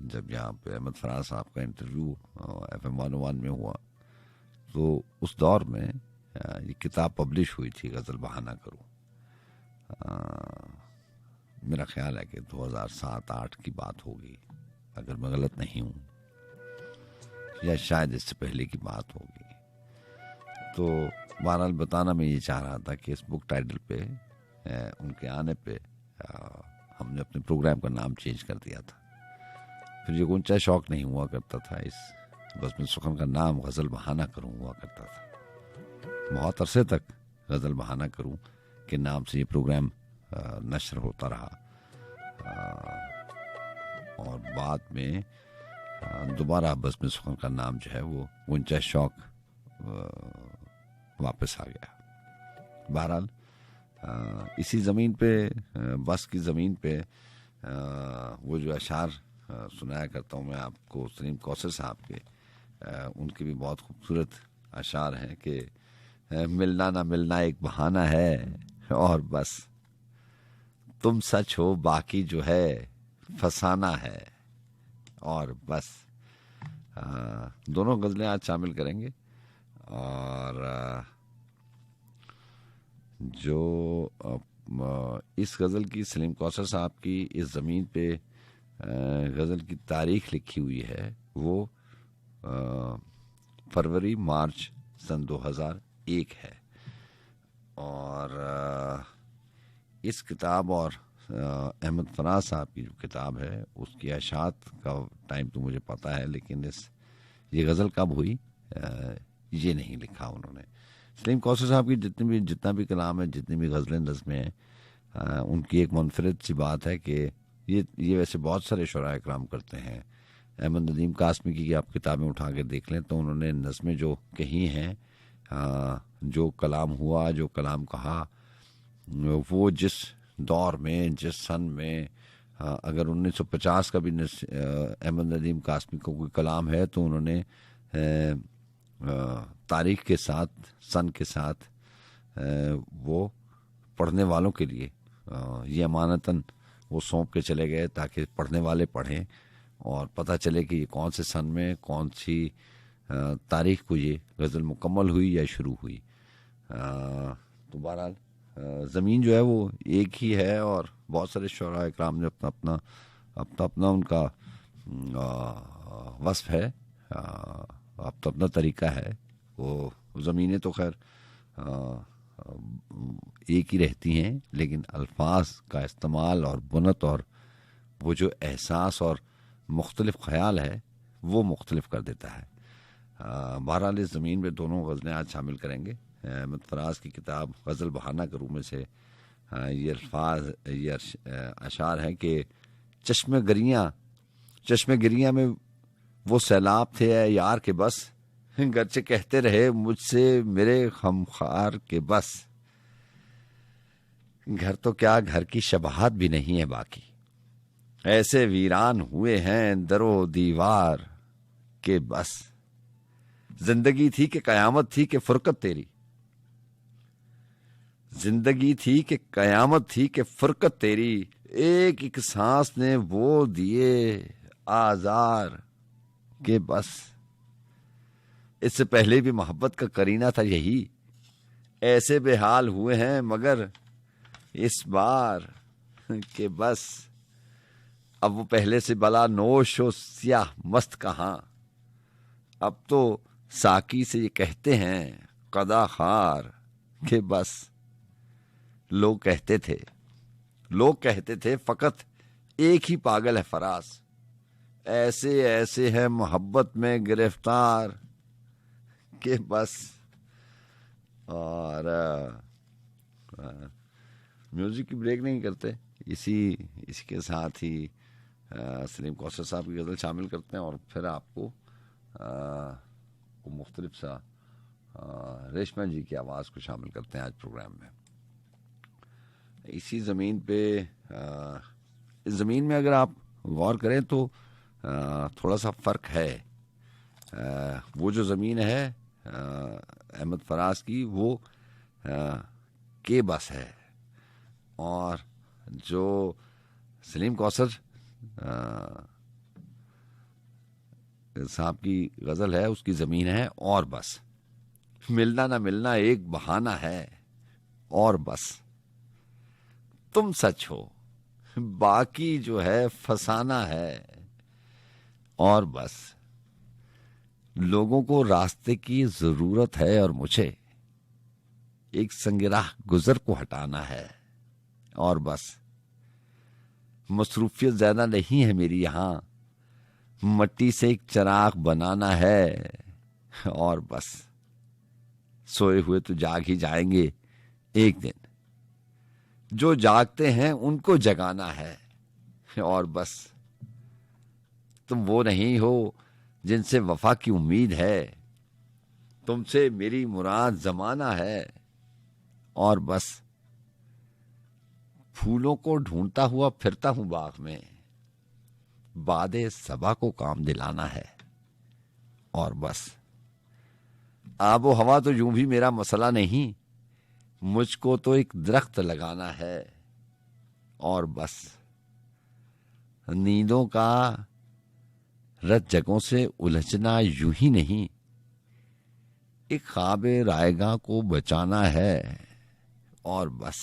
जब यहाँ पे अहमद फराज साहब का इंटरव्यू FM 101 में हुआ, तो उस दौर में ये किताब पब्लिश हुई थी, गजल बहाना करूं। मेरा ख्याल है कि 2007-8 की बात होगी, अगर मैं गलत नहीं हूँ। या शायद इससे पहले की बात होगी। तो बहरहाल बताना मैं ये चाह रहा था कि इस बुक टाइटल पे उनके आने पे हमने अपने प्रोग्राम का नाम चेंज कर दिया था। फिर ये गुंचा शौक नहीं हुआ करता था, इस बज़्म सुखन का नाम गज़ल बहाना करूँ हुआ करता था। बहुत अरसे तक गज़ल बहाना करूँ के नाम से ये प्रोग्राम नश्र होता रहा, और बाद में दोबारा बज़्म सुखन का नाम जो है वो गुंचा शौक वापस आ गया। बहरहाल इसी ज़मीन पे, बस की ज़मीन पे वो जो अशार सुनाया करता हूँ मैं आपको सलीम कौसर साहब के, उनके भी बहुत खूबसूरत अशार हैं कि मिलना ना मिलना एक बहाना है, और बस तुम सच हो बाकी जो है फसाना है, और बस। दोनों गज़लें आज शामिल करेंगे, और जो इस गज़ल की सलीम कौसर साहब की इस ज़मीन पे गज़ल की तारीख लिखी हुई है वो फरवरी मार्च सन 2001 है। और इस किताब और अहमद फराज साहब की जो किताब है उसकी अशात का टाइम तो मुझे पता है, लेकिन ये गज़ल कब हुई ये नहीं लिखा उन्होंने। सलीम कौसर साहब की जितना भी कलाम है, जितनी भी गज़लें नज़में हैं, उनकी एक मुनफरिद सी बात है कि ये वैसे बहुत सारे शुरा इकराम करते हैं। अहमद नदीम कासमी की आप किताबें उठा के देख लें तो उन्होंने नज़में जो कही हैं, जो कलाम हुआ, जो कलाम कहा, वो जिस दौर में, जिस सन में, अगर 1950 का भी अहमद नदीम कासमी को कोई कलाम है तो उन्होंने तारीख के साथ, सन के साथ वो पढ़ने वालों के लिए ये अमानतन वो सौंप के चले गए ताकि पढ़ने वाले पढ़ें और पता चले कि ये कौन से सन में, कौन सी तारीख को ये गज़ल मुकम्मल हुई या शुरू हुई। तो बहरहाल ज़मीन जो है वो एक ही है, और बहुत सारे शुरा इकराम ने अपना अपना उनका वस्फ है, अपना तरीका है। वो ज़मीनें तो खैर एक ही रहती हैं, लेकिन अल्फाज का इस्तेमाल और बुनत और वो जो एहसास और मुख्तलिफ ख्याल है वो मुख्तलिफ कर देता है। बहरहाल इस ज़मीन में दोनों गज़लें आज शामिल करेंगे। अहमद फराज की किताब गज़ल बहाना करूँ में से ये अल्फाज, ये अशार हैं कि चश्मे गिरियाँ में वो सैलाब थे यार के बस, गरचे कहते रहे मुझसे मेरे खमखार के बस, घर तो क्या घर की शबाहत भी नहीं है बाकी, ऐसे वीरान हुए हैं दरो दीवार के बस, जिंदगी थी कि कयामत थी कि फुरकत तेरी, जिंदगी थी कि कयामत थी कि फुरकत तेरी, एक एक सांस ने वो दिए आजार के बस, इससे पहले भी मोहब्बत का करीना था यही, ऐसे बेहाल हुए हैं मगर इस बार के बस, अब वो पहले से बला नोश हो स्याह मस्त कहाँ, अब तो साकी से ये कहते हैं कदा खार के बस, लोग कहते थे फकत एक ही पागल है फराज, ऐसे ऐसे है मोहब्बत में गिरफ्तार के बस। और म्यूजिक की ब्रेक नहीं करते, इसी के साथ ही सलीम कौसर साहब की गज़ल शामिल करते हैं और फिर आपको मुख्तलिफ सा रेशमा जी की आवाज़ को शामिल करते हैं आज प्रोग्राम में। इसी ज़मीन पे, इस ज़मीन में अगर आप गौर करें तो थोड़ा सा फ़र्क है। वो जो ज़मीन है अहमद फराज की वो के बस है, और जो सलीम कौसर साहब की गज़ल है उसकी ज़मीन है और बस, मिलना ना मिलना एक बहाना है और बस, तुम सच हो बाकी जो है फसाना है और बस। लोगों को रास्ते की जरूरत है और मुझे एक संगिराह गुजर को हटाना है और बस। मसरूफियत ज्यादा नहीं है मेरी यहां, मट्टी से एक चिराग बनाना है और बस। सोए हुए तो जाग ही जाएंगे एक दिन, जो जागते हैं उनको जगाना है और बस। तुम वो नहीं हो जिनसे वफा की उम्मीद है, तुमसे मेरी मुराद जमाना है और बस। फूलों को ढूंढता हुआ फिरता हूं बाग में, बादे सबा को काम दिलाना है और बस। आबो हवा तो यूं भी मेरा मसला नहीं, मुझको तो एक दरख्त लगाना है और बस। नींदों का रत जगों से उलझना यूं ही नहीं, एक ख्वाब रायगा को बचाना है और बस।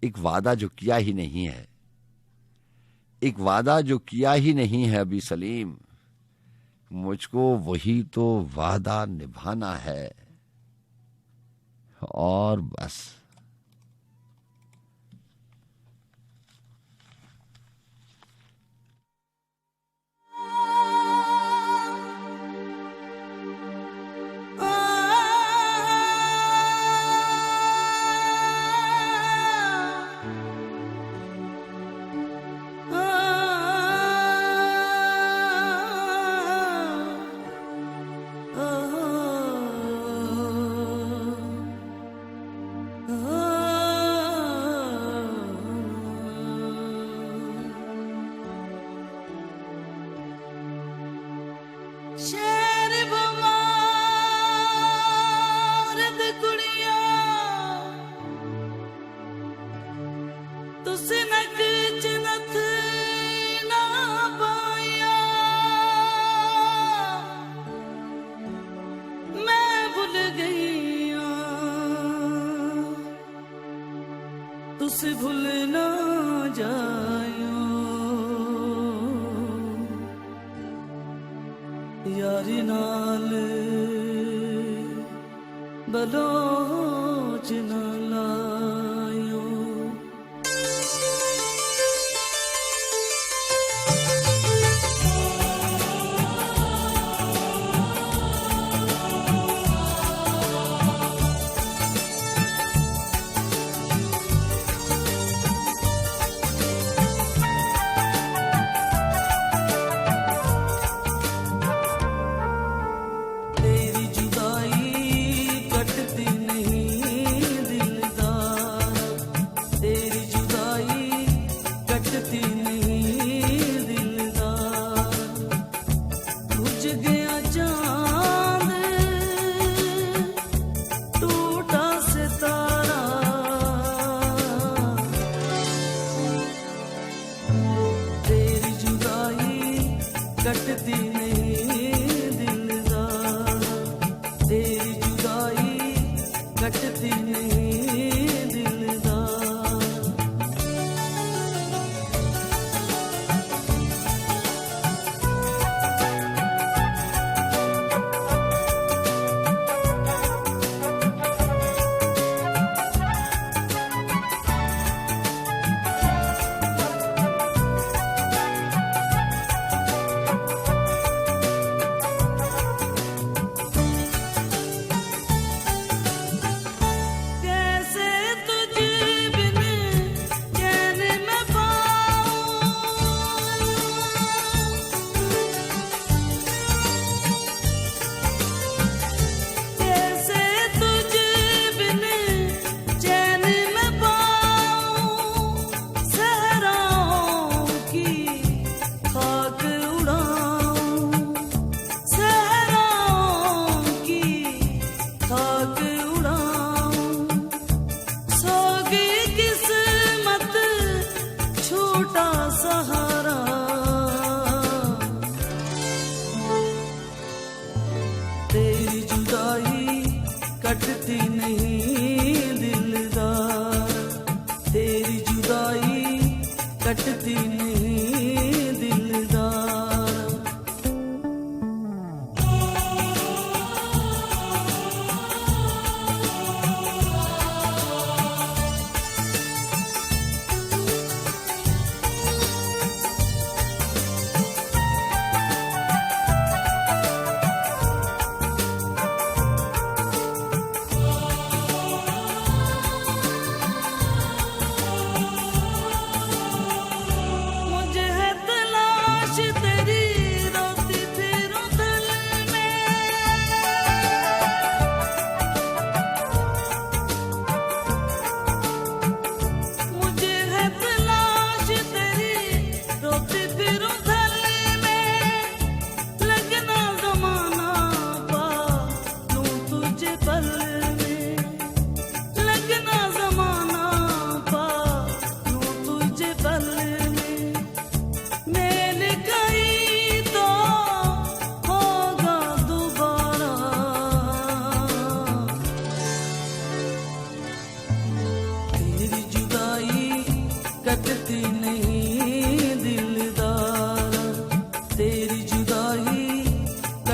एक वादा जो किया ही नहीं है, एक वादा जो किया ही नहीं है अभी सलीम, मुझको वही तो वादा निभाना है और बस। शहर बमार द कुड़िया तुस नक चनथ ना पाया, मैं भूल गई तुस भूल ना जायो। यारी नाल बलोच न लायो। तेरी जुदाई कटती नहीं दिलदार, तेरी जुदाई कटती नहीं दिलदार। बुझ गया चांद टूटा सितारा, तेरी जुदाई कटती नहीं दिलदार, तेरी जुदाई कटती नहीं दिलदार। कैसे तुझ बिन चैन में पाऊं, कैसे तुझ बिन चैन में पाऊं। सहराओं की खाक उड़ाऊं, सहराओं की खाक उड़ाऊं। सोगी किस्मत छोटा सहारा, तेरी जुदाई कटती नहीं दिलदार, तेरी जुदाई कटती नहीं दिलदार।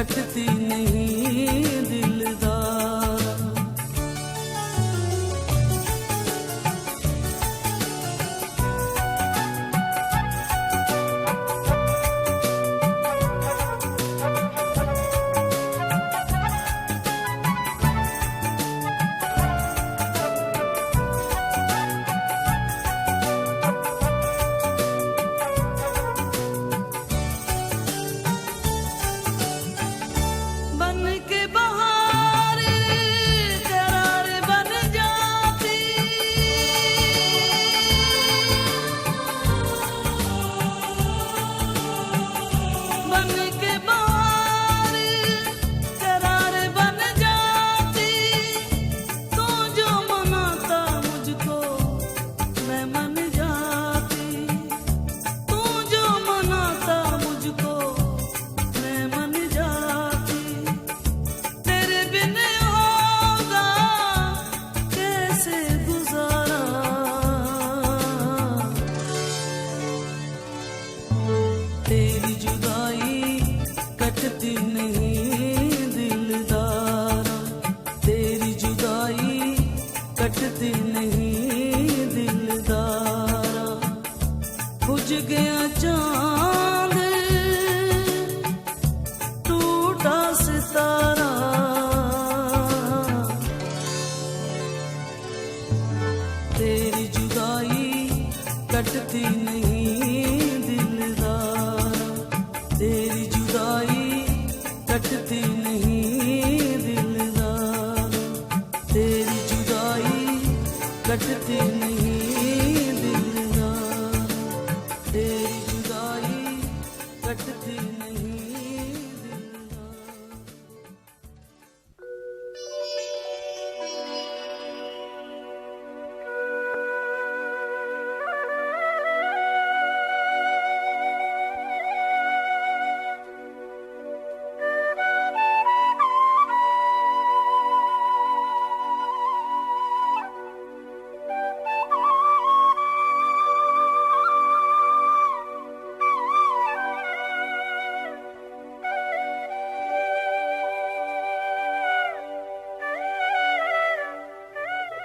कटती नहीं दिलदार।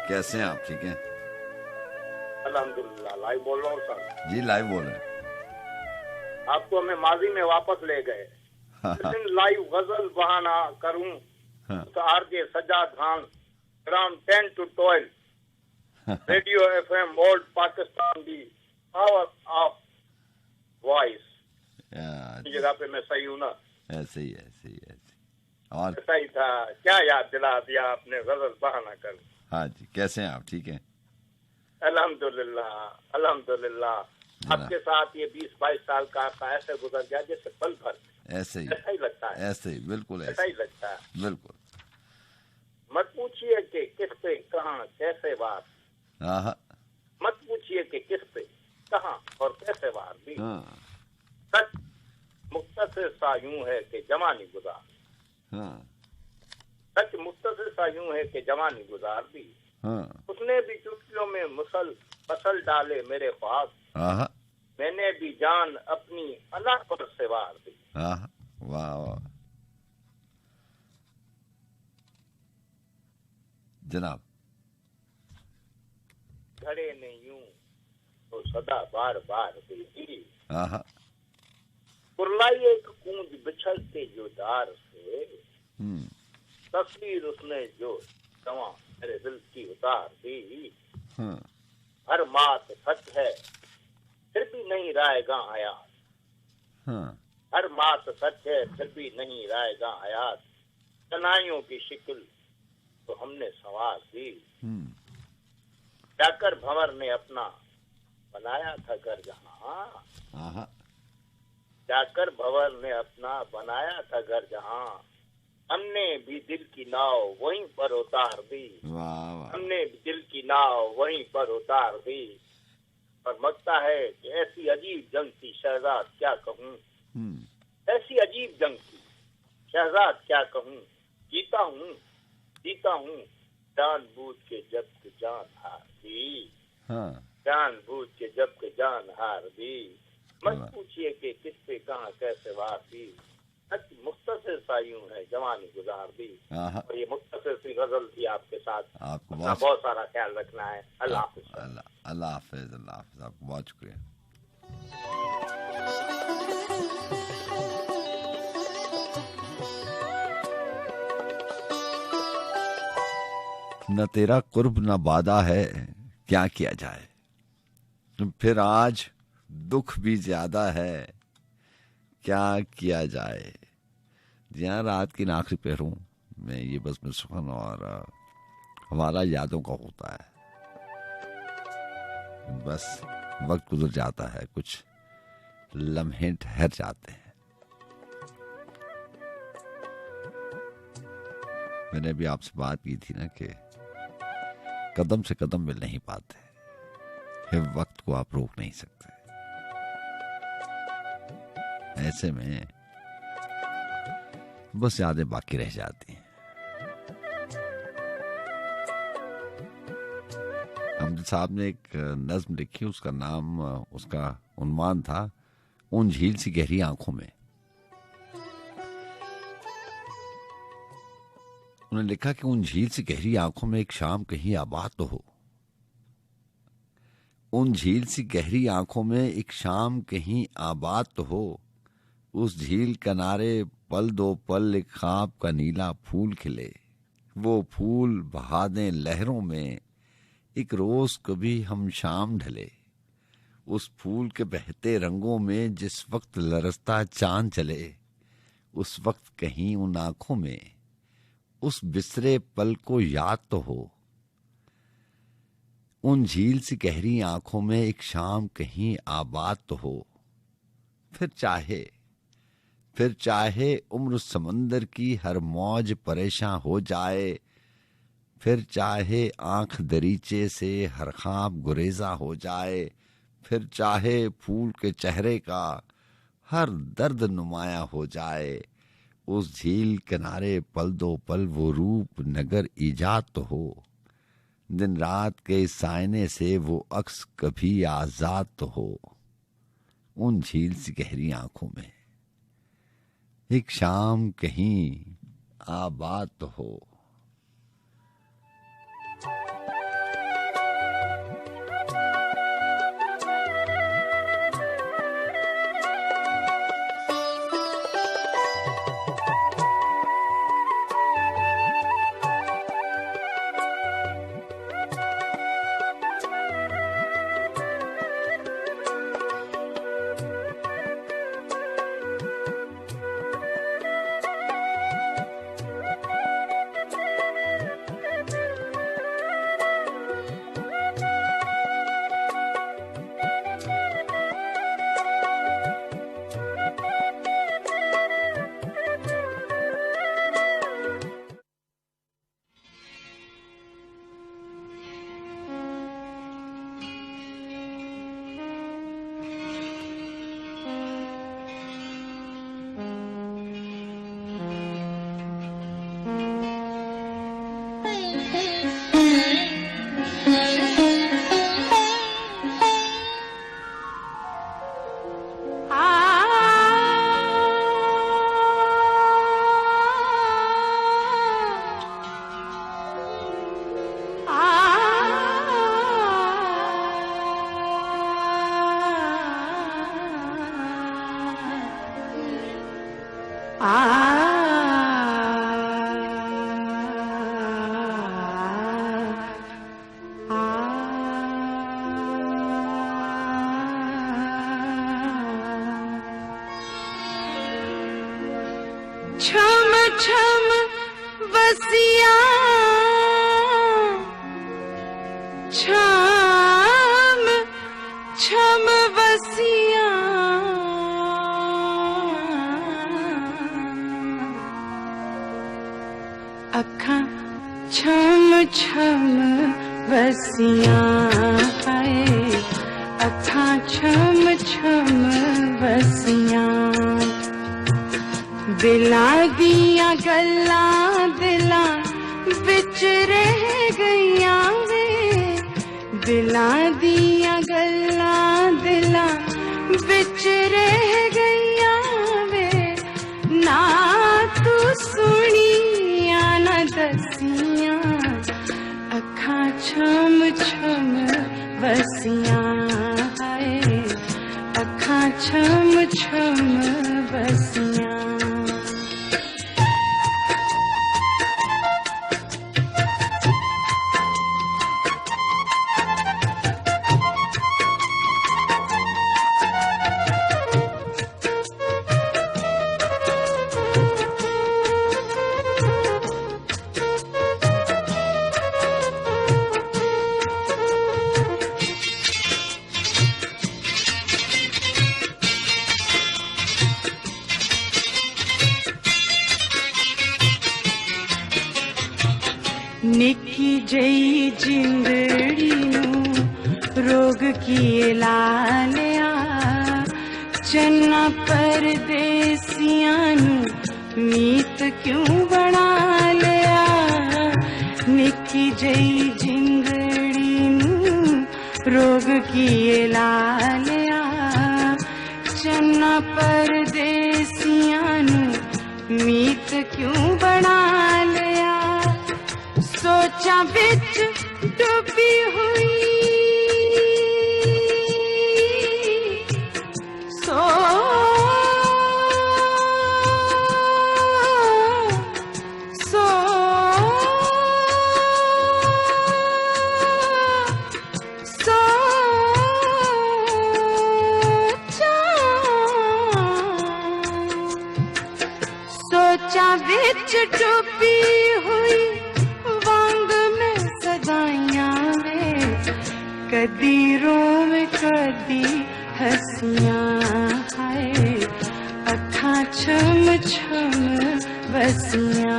कैसे हैं आप? ठीक हैं? अल्हम्दुलिल्लाह। लाइव बोल रहा हूँ सर। जी लाइव बोल रहे हैं। आपको हमें माजी में वापस ले गए। लाइव गजल बहाना करूं तो RJ Sajjad Khan gram 10 to 12 radio FM old Pakistan the power of voice. जगह पे मैं सही हूँ ना? ऐसे ही ऐसे ही ऐसे। और सही था। क्या याद दिला दिया आपने गजल बहाना कर। हाँ जी, कैसे हैं आप? ठीक हैं? अल्हम्दुलिल्लाह अल्हम्दुलिल्लाह। आपके साथ ये 20-22 साल का आपका ऐसे गुजर गया जैसे पल भर। ऐसे ही ऐसा ही लगता है। ऐसे ही बिल्कुल ऐसा ही लगता है बिल्कुल। मत पूछिए कि किस पे कहाँ कैसे वार। हाँ। मत पूछिए कि किस पे कहाँ और कैसे वार भी। सच मुख्तसर सा यूं है कि जवानी गुजार। सच मुख्तसर सा यूं है कि जवानी गुजार दी। उसने भी चुटकियों में मसल डाले मेरे ख्वाब। मैंने भी जान अपनी अना पर से वार दी। वाह वाह जनाब। घड़े ने यूं तो सदा बार बार दी। कुरलाई एक कूंज बिछलते जो दार से। तस्वीर उसने जो जवां मेरे दिल की उतार दी। हर बात सच है फिर भी नहीं रायगा हयात। हर बात सच है फिर भी नहीं रायगा हयात। कनाइयों की शिकल तो हमने संवार दी। जाकर भंवर ने अपना बनाया था घर जहां। जाकर भंवर ने अपना बनाया था घर जहां। हमने भी दिल की नाव वहीं पर उतार दी। हमने भी दिल की नाव वहीं पर उतार दी। और लगता है कि ऐसी अजीब जंग थी शहजाद क्या कहूँ। ऐसी अजीब जंग थी शहजाद क्या कहूँ। जीता हूँ जानबूझ के जब के जान हार दी। जानबूझ के जब के जान हार दी। मत पूछिए कि किस पे कहाँ कैसे वार दी। सच मुख्तसर सा यूं है जवानी गुजार दी। और ये मुख्तसर सी गजल थी आपके साथ। आपको बहुत सारा ख्याल रखना है। अल्लाह हाफिज। अल्लाह हाफिज। अल्लाह हाफिज। आपको बहुत शुक्रिया। न तेरा कुर्ब न बादा है, क्या किया जाए, फिर आज दुख भी ज्यादा है, क्या किया जाए। जहाँ रात की आखिरी पहरों में ये बस में सुखन और हमारा यादों का होता है। बस वक्त गुजर जाता है, कुछ लम्हे ठहर जाते हैं। मैंने भी आपसे बात की थी ना कि कदम से कदम मिल नहीं पाते, वक्त को आप रोक नहीं सकते। ऐसे में बस यादें बाकी रह जाती हैं। हमद साहब ने एक नज्म लिखी, उसका नाम, उसका उन्वान था उन झील सी गहरी आंखों में। उन्होंने लिखा कि उन झील सी गहरी आंखों में एक शाम कहीं आबाद तो हो। उन झील सी गहरी आंखों में एक शाम कहीं आबाद तो हो। उस झील किनारे पल दो पल एक ख्वाब का नीला फूल खिले। वो फूल बहा दें लहरों में एक रोज कभी हम शाम ढले। उस फूल के बहते रंगों में जिस वक्त लरसता चांद चले, उस वक्त कहीं उन आंखों में उस बिसरे पल को याद तो हो। उन झील सी गहरी आंखों में एक शाम कहीं आबाद तो हो। फिर चाहे उम्र समंदर की हर मौज परेशान हो जाए। फिर चाहे आंख दरीचे से हर ख्वाब गुरेजा हो जाए। फिर चाहे फूल के चेहरे का हर दर्द नुमाया हो जाए। उस झील किनारे पल दो पल वो रूप नगर ईजाद तो हो। दिन रात के सायने से वो अक्स कभी आजाद तो हो। उन झील सी गहरी आंखों में एक शाम कहीं आबाद तो हो। छम छम बसिया छम छम बसिया अखा छम छम बसिया है अखा छम छम बसिया दिला दिया गल्ला दिला बिच रह गईया वे दिला दिया गल्ला दिला बिच रह गईया वे ना तू सुनिया न दसियां अखां छम छम बसियां हाय अखां छम छम बसियां निकी जई जिंदड़ी नू रोग की लालिया चन्ना परदेसियां नू मीत क्यों बना लिया निकी जई जिंदड़ी नू रोग की लालिया चन्ना परदेसियां नू मीत क्यों बना लिया सोचा बिच डूबी हुई सोचा बिच डूबी हुई कदी रोवे कदी हसियां हाय अखां छम छम बसियां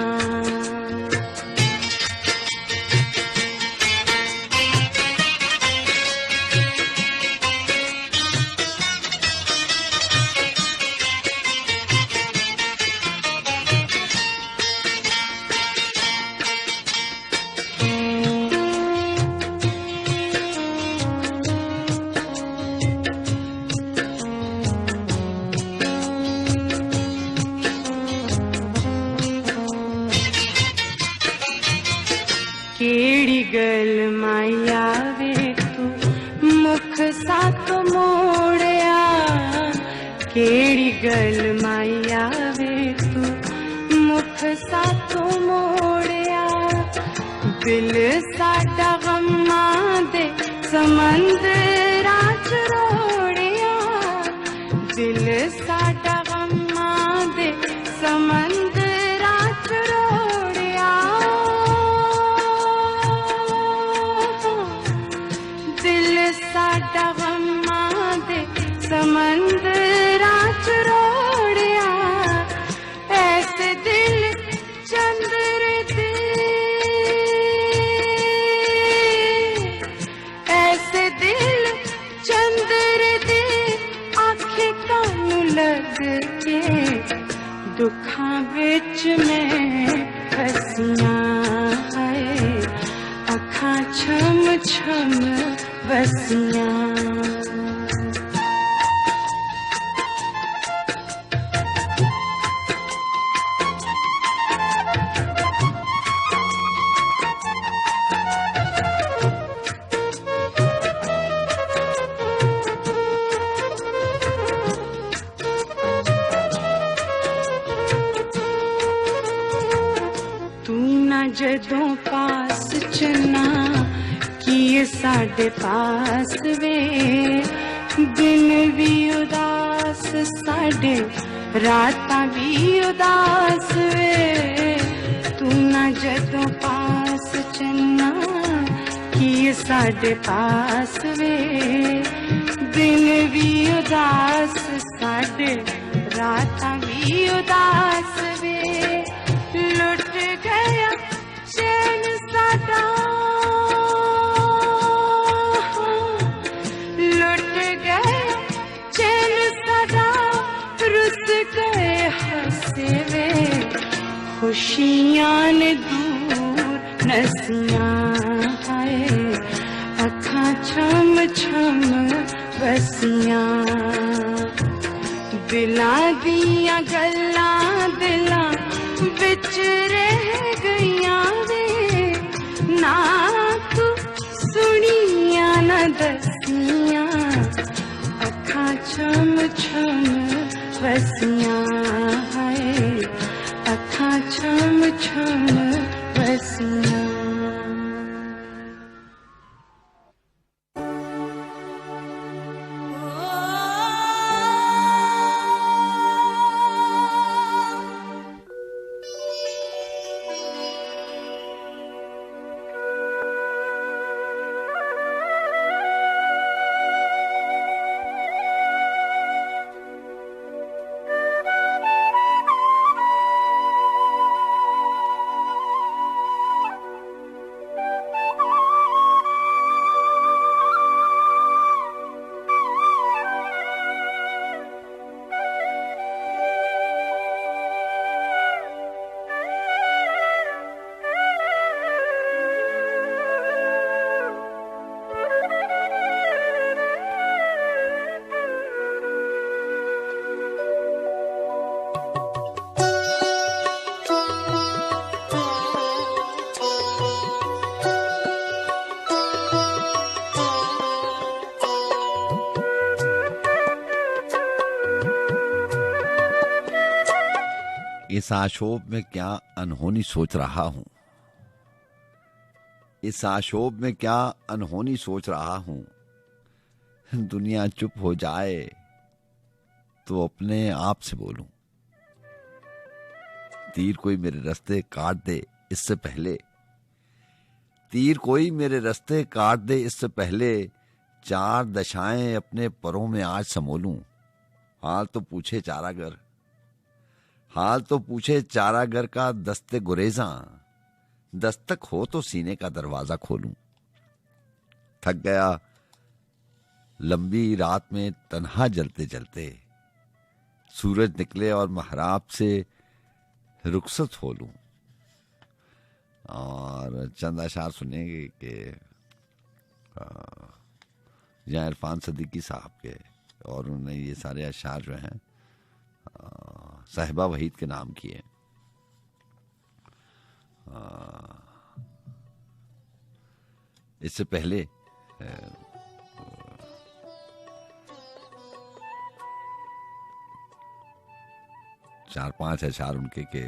केड़ी गल माया वे तू मुख साथ मोड़िया केड़ी गल माया वे तू मुख साथ मोड़िया दिल साडा गम्मां दे समंदरां च रोड़िया दिल साडा गम्मां दे समंदरां च रोड़िया साडा गम्मां दे समंदरां च रोड़िया ऐसे दिल चंद्र दे ऐसे दिल चंद्र दे आंखें कानू लग के दुखां बिच मैं फसियां हाय अखां छम छम बसियां तू ना जदों पास चन्ना किए साडे पास वे दिन भी उदास साडे रातां भी उदास वे तू ना जदों पास चन्ना किए साडे पास वे दिन भी उदास साडे रातां भी उदास वे लुट गया चैन साडा लुट गया चैन साडा रुस गए हंसे वे खुशियां ने दूर नसियां हाय अखां छम छम बसियां दिलां दियां गल्लां दिलां बिच रह गईया वे ना तू सुनिया न दसिया अखा छम छम वसिया है अखा छम छम वसिया। इस आशोभ में क्या अनहोनी सोच रहा हूं, इस आशोभ में क्या अनहोनी सोच रहा हूं। दुनिया चुप हो जाए तो अपने आप से बोलूं। तीर कोई मेरे रास्ते काट दे इससे पहले, तीर कोई मेरे रास्ते काट दे इससे पहले, चार दशाएं अपने परों में आज समोलूं। हाल तो पूछे चारागर, हाल तो पूछे चारागर का दस्ते गुरेजा, दस्तक हो तो सीने का दरवाजा खोलूं। थक गया लंबी रात में तन्हा जलते जलते, सूरज निकले और महराब से रुखसत हो लूं। और चंद अशार सुनेंगे कि यहाँ इरफान सदीकी साहब के, और उन्होंने ये सारे अशार जो हैं साहिबा वहीद के नाम किए। इससे पहले चार पांच अशार उनके के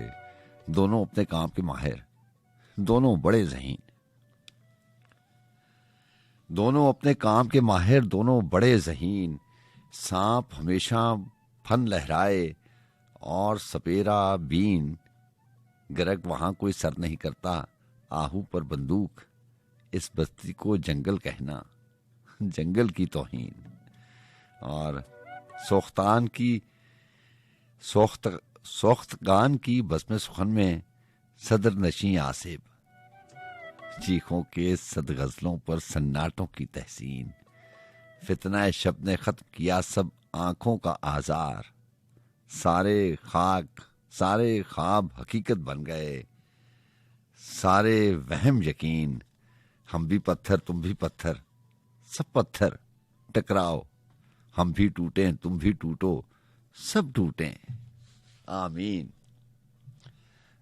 दोनों अपने काम के माहिर, दोनों बड़े ज़हीन, दोनों अपने काम के माहिर, दोनों बड़े ज़हीन। सांप हमेशा फन लहराए और सपेरा बीन, गरक वहां कोई सर नहीं करता, आहू पर बंदूक, इस बस्ती को जंगल कहना, जंगल की तौहीन। और सोख्तान की सोख्तगान की बज़्म सुखन में सदर नशी आसिब, चीखों के सद गज़लों पर सन्नाटों की तहसीन। फितना शब ने खत्म किया सब आंखों का आजार, सारे ख्वाब हकीकत बन गए, सारे वहम यकीन। हम भी पत्थर तुम भी पत्थर, सब पत्थर टकराओ, हम भी टूटे तुम भी टूटो, सब टूटे, आमीन।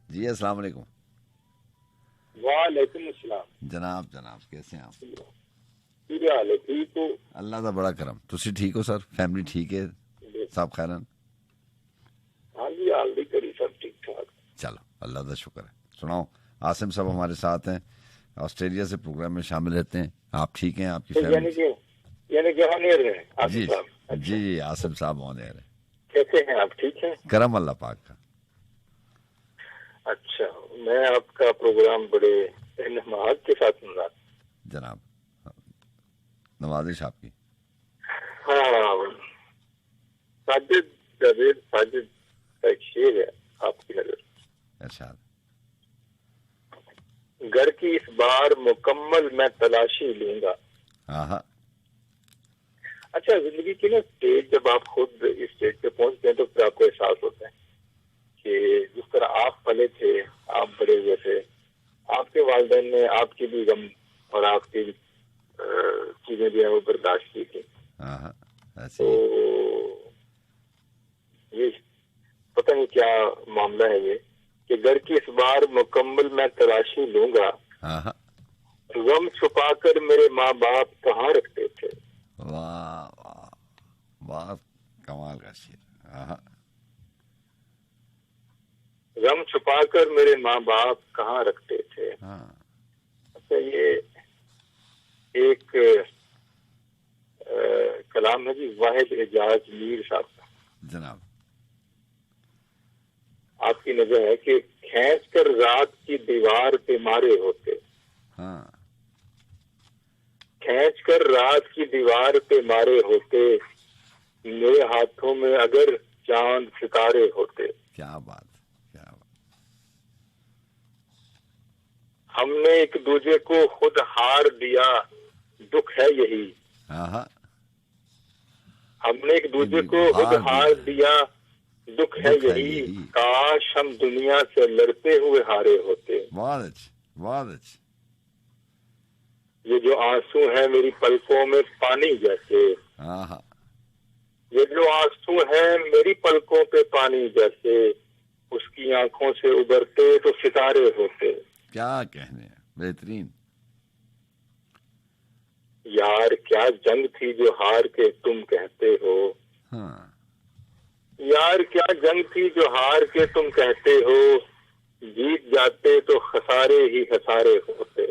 जी अस्सलाम वालेकुम। वालेकुम अस्सलाम। जनाब कैसे हैं आप? ठीक हो? अल्लाह का बड़ा करम। तुसी ठीक हो सर? फैमिली ठीक है? सब खैरन? हाँ जी, हाल भी करी सब ठीक ठाक। चलो अल्लाह का शुक्र है। सुनाओ, आसिम साहब हमारे साथ हैं, ऑस्ट्रेलिया से प्रोग्राम में शामिल रहते हैं। आप ठीक हैं? आपकी फैमिली? यानी कि ऑन-एयर हैं आसिम साहब? जी आसिम साहब ऑन-एयर है। कैसे हैं आप? ठीक हैं? करम अल्लाह पाक का। अच्छा, मैं आपका प्रोग्राम बड़े एहतमाम के साथ सुन रहा। जनाब नवाजिश आपकी। हाँ, साजिद जावेद साजिद का एक शेर है आपकी नजर। इरशाद। घर की इस बार मुकम्मल मैं तलाशी लूंगा। हाँ। अच्छा, जिंदगी की ना स्टेज, जब आप खुद इस स्टेज पे पहुंचते हैं तो फिर आपको एहसास होता है कि जिस तरह आप पले थे, आप बड़े हुए थे, आपके वालिदैन ने आपकी भी गम और आपकी चीजें भी है वो बर्दाश्त की थी। तो ये पता नहीं क्या मामला है ये कि घर की इस बार मुकम्मल मैं तलाशी लूंगा, गम छुपाकर मेरे माँ बाप कहाँ रखते थे। वाह वाह, बहुत कमाल का शेर। गम छुपाकर मेरे माँ बाप कहाँ रखते थे। अच्छा, ये एक कलाम है जी वाहिद एजाज मीर साहब का। जनाब, आपकी नजर है कि खींच कर रात की दीवार पे मारे होते। खींच कर रात की दीवार पे मारे होते, मेरे हाथों में अगर चांद सितारे होते। क्या बात, क्या बात। हमने एक दूजे को खुद हार दिया, दुख है यही। हमने एक दूजे को खुद हार दिया, दुख है यही। काश हम दुनिया से लड़ते हुए हारे होते। बहुत अच्छे, बहुत अच्छे। ये जो आंसू है मेरी पलकों में पानी जैसे, ये जो आंसू है मेरी पलकों पे पानी जैसे, उसकी आंखों से उबरते तो सितारे होते। क्या कहने, बेहतरीन। यार क्या जंग थी जो हार के तुम कहते हो। यार क्या जंग थी जो हार के तुम कहते हो, जीत जाते तो खसारे ही खसारे होते।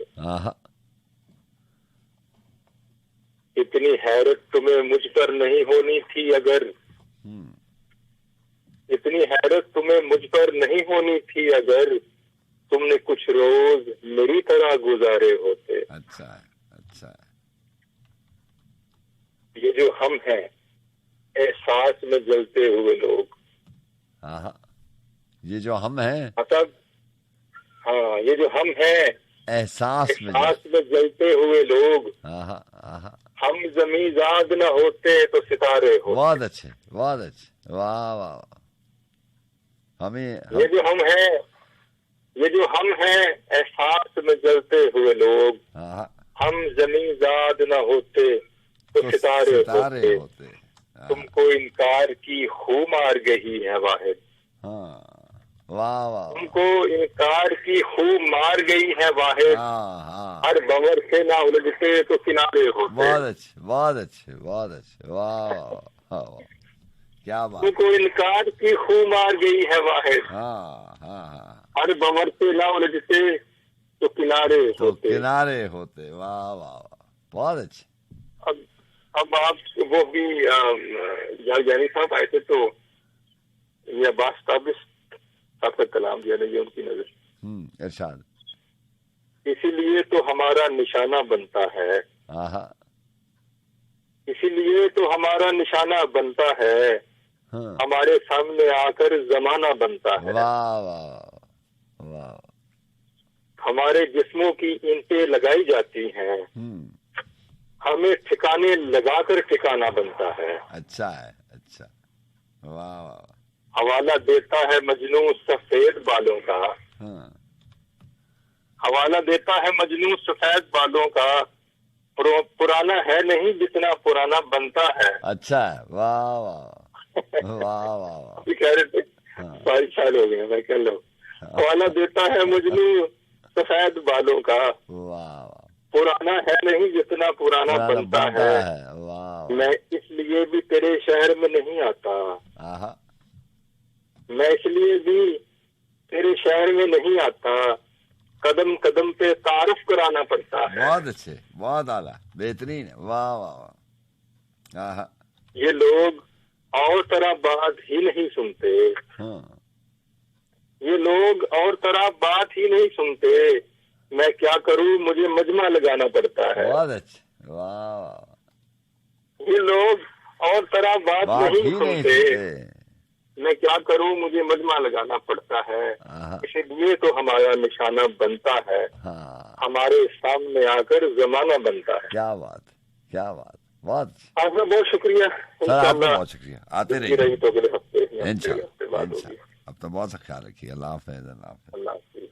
इतनी हैरत तुम्हें मुझ पर नहीं होनी थी अगर, इतनी हैरत तुम्हें मुझ पर नहीं होनी थी अगर, तुमने कुछ रोज मेरी तरह गुजारे होते। अच्छा है, अच्छा है। ये जो हम हैं एहसास में जलते हुए लोग। ये जो हम हैं, मतलब हाँ, ये जो हम हैं एहसास में जलते हुए लोग। हम जमींदाद न होते तो सितारे होते। बहुत अच्छे, बहुत अच्छे। वाह वाह। ये जो हम हैं, ये जो हम हैं एहसास में जलते हुए लोग। हम जमींदाद न होते तो सितारे होते। तुमको इनकार की खू मार गई है वाहिद। वाह वाह। तुमको इनकार की खू मार गई है वाहिद। हर बवर से ना उलझते तो किनारे होते। बहुत अच्छे, बहुत अच्छे, बहुत अच्छे। वाह वाह, क्या बात। तुमको इनकार की खू मार गई है वाहिद। हर बवर से ना उलझते तो किनारे होते। किनारे होते। वाह वाह, बहुत अच्छे। अब आप वो भी जानी साहब आए थे तो ये अब्बास ताबिश साहब का कलाम दिया नहीं, उनकी नजर। इरशाद। इसीलिए तो हमारा निशाना बनता है, इसीलिए तो हमारा निशाना बनता है, हमारे सामने आकर जमाना बनता है। वाह वाह वाह। हमारे जिस्मों की ईंटें लगाई जाती हैं, हमें ठिकाने लगाकर ठिकाना बनता है। अच्छा है, अच्छा। वाह वाह। हवाला देता है मजनू सफेद बालों का। हवाला देता है मजनू सफेद बालों का, पुराना है नहीं जितना पुराना बनता है। अच्छा है। वाह वाह वाह वाह। कह रहे थे 22 साल हो गए, मैं कह लो। हवाला देता है मजनू सफेद बालों का। वाह। पुराना है नहीं जितना पुराना बनता है। मैं इसलिए भी तेरे शहर में नहीं आता, मैं इसलिए भी तेरे शहर में नहीं आता, कदम कदम पे तारुफ कराना पड़ता है। बहुत अच्छे, बहुत आला, बेहतरीन है। वाह वाह। ये लोग और तरह बात ही नहीं सुनते। ये लोग और तरह बात ही नहीं सुनते, मैं क्या करूं मुझे मजमा लगाना पड़ता है। बहुत अच्छे। वाह। ये लोग और तरह बात नहीं सुनते, मैं क्या करूं मुझे मजमा लगाना पड़ता है। इसलिए तो हमारा निशाना बनता है, हमारे सामने आकर जमाना बनता है। क्या बात, क्या बात। बहुत आपका बहुत शुक्रिया सर, आपका बहुत शुक्रिया। आते रहिए तो अगले हफ्ते इंशाल्लाह। अब तो बहुत सा ख्याल रखिए। अल्लाह हाफ़िज़। अल्लाह हाफ़िज़।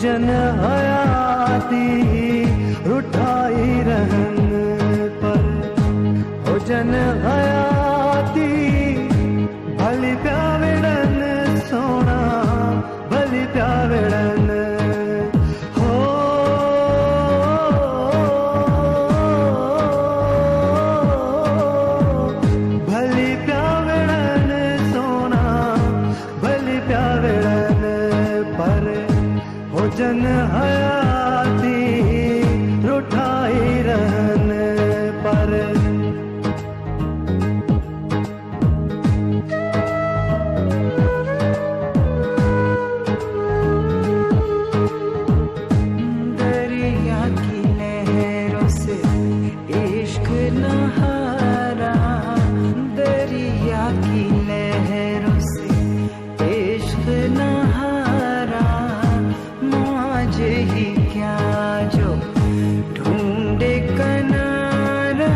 जन हयाती रुठाई रहन पर, हो जन हयाती भली प्यावेड़न सोना भली प्यावेड़न हो भली प्यावेड़न सोना भली प्यावेड़न पर, हो जन हयाती रुठाई रहन पर। दरिया की लहरों से इश्क नहारा, दरिया की लहरों से इश्क नहारा, मुझे ही क्या जो ढूंढे किनारा,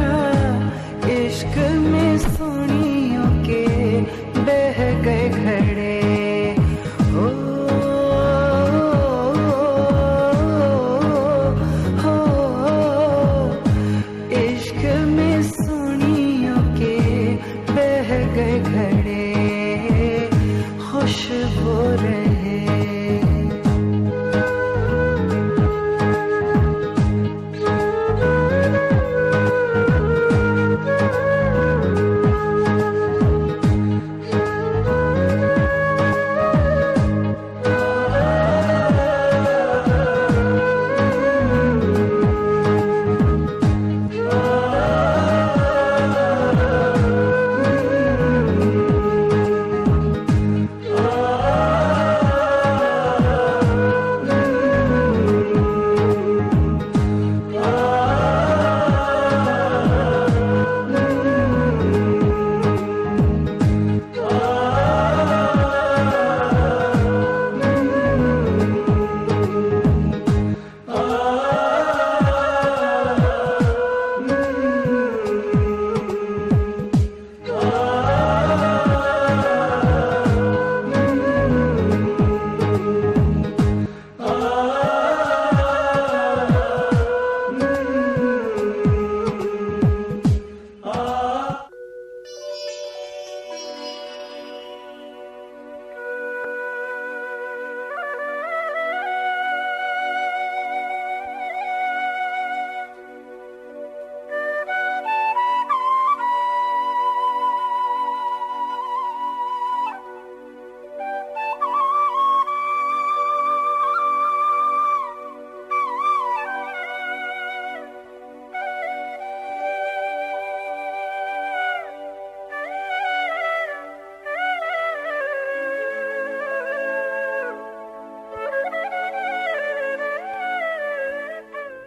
इश्क में सुनियों के बह गए घड़े हो, हो इश्क में सुनियों के बह गए घड़े, खुशबू रहे।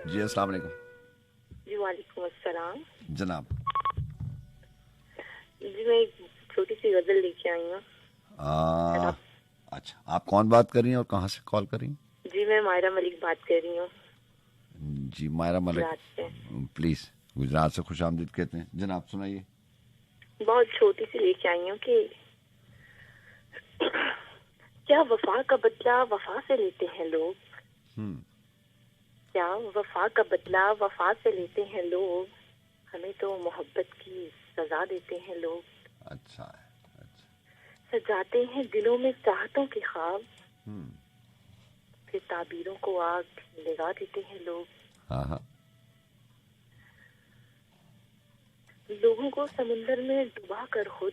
जी अस्सलाम वालेकुम। जी वालेकुम अस्सलाम। जनाब। जी मैं एक छोटी सी गजल लेके आई हूँ। अच्छा, आप कौन बात कर रही हैं और कहाँ से कॉल कर रही हैं? जी मैं मायरा मलिक बात कर रही हूँ। जी मायरा मलिक, प्लीज गुजरात से खुशामदीद कहते हैं। जनाब सुनाइए। बहुत छोटी सी लेके आई हूँ कि क्या वफा का बदला वफा से लेते हैं लोग, क्या वफा का बदला वफा से लेते हैं लोग, हमें तो मोहब्बत की सजा देते हैं लोग। अच्छा, अच्छा। सजाते हैं दिलों में चाहतों के ख्वाब, फिर ताबीरों को आग लगा देते हैं लोग। हाँ। लोगों को समुंदर में डुबा कर खुद,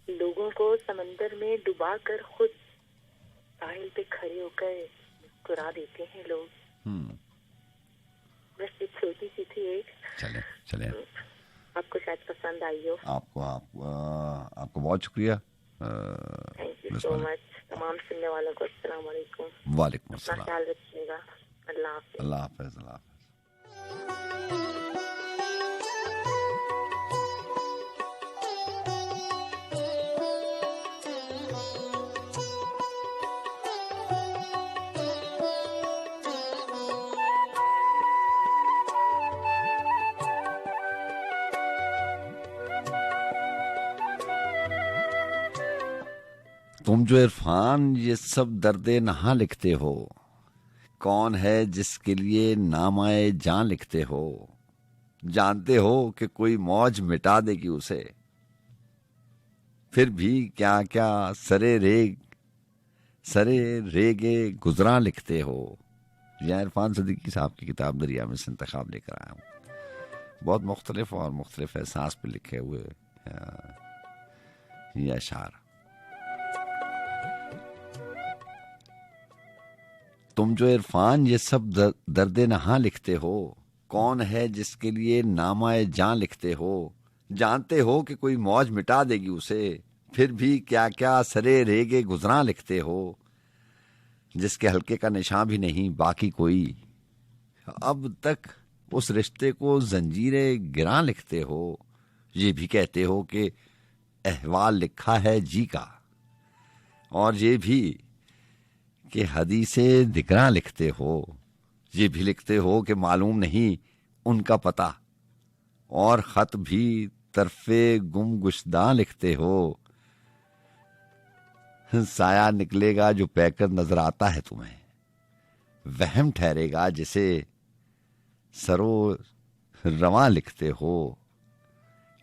लोगों को समंदर में डुबा कर खुद साहिल पे खड़े होकर मुस्कुरा देते हैं लोग। बस एक छोटी सी थी एक। चले आपको शायद पसंद आई हो। आपको बहुत शुक्रिया। Thank you so much. तमाम सुनने वालों को अस्सलाम वालेकुम। वालेकुम अस्सलाम। अपना ख्याल रखिएगा। अल्लाह हाफिज। अल्लाह हाफिज। अल्लाह हाफिज। तुम जो इरफान ये सब दर्दे नहां लिखते हो, कौन है जिसके लिए नामाए जान लिखते हो, जानते हो कि कोई मौज मिटा देगी उसे, फिर भी क्या क्या सरे रेगे गुजरा लिखते हो। यह इरफान सदीकी साहब की किताब दरिया में से इंतखाब लेकर आया हूँ। बहुत मुख्तलिफ और मुख्तलिफ एहसास पे लिखे हुए ये अशार। तुम जो इरफान ये सब दर्दे नहां लिखते हो, कौन है जिसके लिए नामाए जान लिखते हो, जानते हो कि कोई मौज मिटा देगी उसे, फिर भी क्या क्या सरे रेगे गुजरा लिखते हो, जिसके हल्के का निशान भी नहीं बाकी कोई। अब तक उस रिश्ते को जंजीरे गिरा लिखते हो, ये भी कहते हो कि अहवाल लिखा है जी का, और ये भी कि हदीसे दिकरा लिखते हो, ये भी लिखते हो कि मालूम नहीं उनका पता, और खत भी तरफे गुम गुश्दा लिखते हो। साया निकलेगा जो पैकर नजर आता है तुम्हें, वहम ठहरेगा जिसे सरो रवां लिखते हो।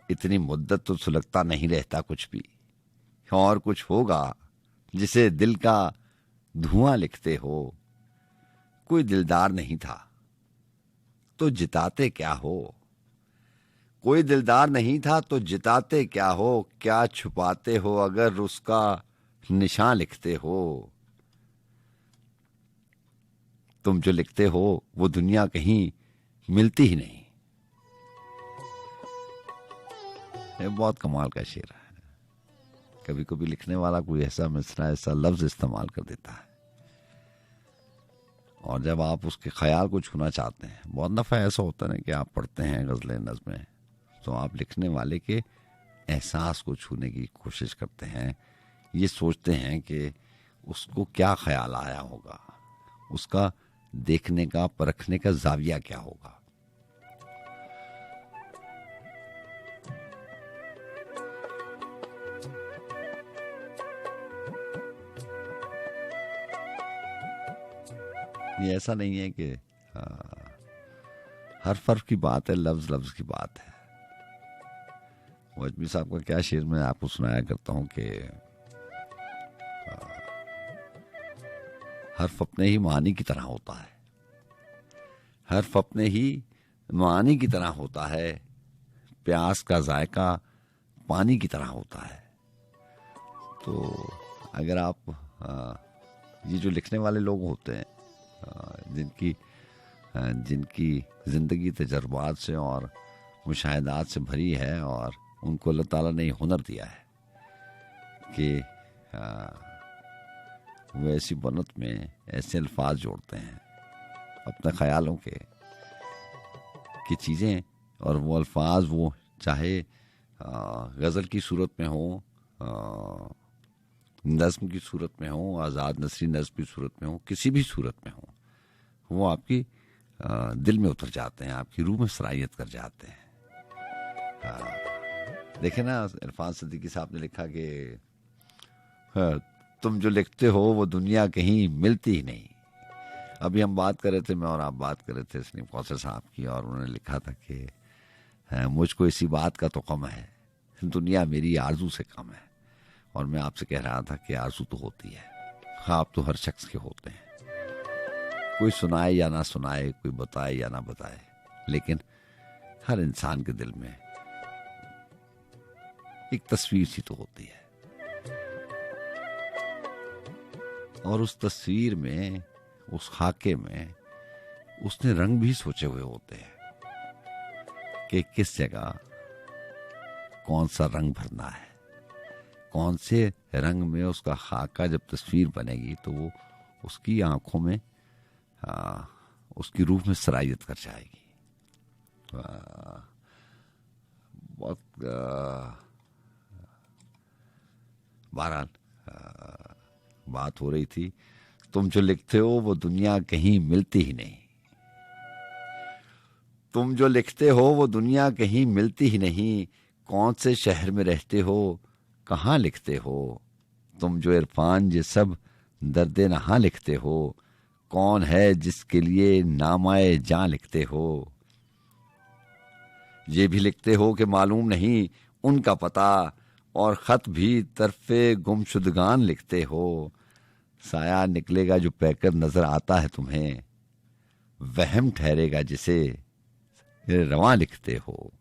इतनी मुद्दत तो सुलगता नहीं रहता कुछ भी, और कुछ होगा जिसे दिल का धुआं लिखते हो। कोई दिलदार नहीं था तो जिताते क्या हो, कोई दिलदार नहीं था तो जिताते क्या हो, क्या छुपाते हो अगर उसका निशान लिखते हो। तुम जो लिखते हो वो दुनिया कहीं मिलती ही नहीं। ये बहुत कमाल का शेर है। कभी कभी लिखने वाला कोई ऐसा मिसरा, ऐसा लफ्ज इस्तेमाल कर देता है, और जब आप उसके ख्याल को छूना चाहते हैं, बहुत दफ़ा ऐसा होता है कि आप पढ़ते हैं गज़लें नज़में, तो आप लिखने वाले के एहसास को छूने की कोशिश करते हैं। ये सोचते हैं कि उसको क्या ख्याल आया होगा, उसका देखने का परखने का जाविया क्या होगा। ये ऐसा नहीं है कि हर फर्क की बात है, लफ्ज लफ्ज की बात है। वजमी साहब का क्या शेर मैं आपको सुनाया करता हूँ कि हर्फ अपने ही मानी की तरह होता है, हर्फ अपने ही मानी की तरह होता है, प्यास का जायका पानी की तरह होता है। तो अगर आप ये जो लिखने वाले लोग होते हैं जिनकी जिंदगी तजर्बात से और मुशाहिदात से भरी है, और उनको अल्लाह ताला ने हुनर दिया है कि वो ऐसी बनत में ऐसे अल्फाज जोड़ते हैं अपने ख्यालों के कि चीज़ें, और वो अल्फाज वो चाहे गज़ल की सूरत में हो, नज़्म की सूरत में हो, आज़ाद नसरी नज़्म की सूरत में हो, किसी भी सूरत में हो, वो आपकी दिल में उतर जाते हैं, आपकी रूह में सरायत कर जाते हैं। देखे ना, इरफान सदीकी साहब ने लिखा कि तुम जो लिखते हो वो दुनिया कहीं मिलती ही नहीं। अभी हम बात कर रहे थे, मैं और आप बात कर रहे थे सलीम कौसर साहब की, और उन्होंने लिखा था कि मुझको इसी बात का तो गम है, दुनिया मेरी आरजू से कम है। और मैं आपसे कह रहा था कि आरजू तो होती है, ख्वाब तो हर शख्स के होते हैं, कोई सुनाए या ना सुनाए, कोई बताए या ना बताए, लेकिन हर इंसान के दिल में एक तस्वीर सी तो होती है, और उस तस्वीर में, उस खाके में उसने रंग भी सोचे हुए होते हैं कि किस जगह कौन सा रंग भरना है, कौन से रंग में उसका खाका जब तस्वीर बनेगी तो वो उसकी आंखों में, उसकी रूह में सरायत कर जाएगी। बहुत बहरहाल बात हो रही थी, तुम जो लिखते हो वो दुनिया कहीं मिलती ही नहीं, तुम जो लिखते हो वो दुनिया कहीं मिलती ही नहीं, कौन से शहर में रहते हो, कहाँ लिखते हो, तुम जो इरफान ये सब दर्दे नहा लिखते हो, कौन है जिसके लिए नामाए जां लिखते हो। ये भी लिखते हो कि मालूम नहीं उनका पता, और खत भी तरफे गुमशुदगान लिखते हो। साया निकलेगा जो पैकर नजर आता है तुम्हें, वहम ठहरेगा जिसे रवां लिखते हो।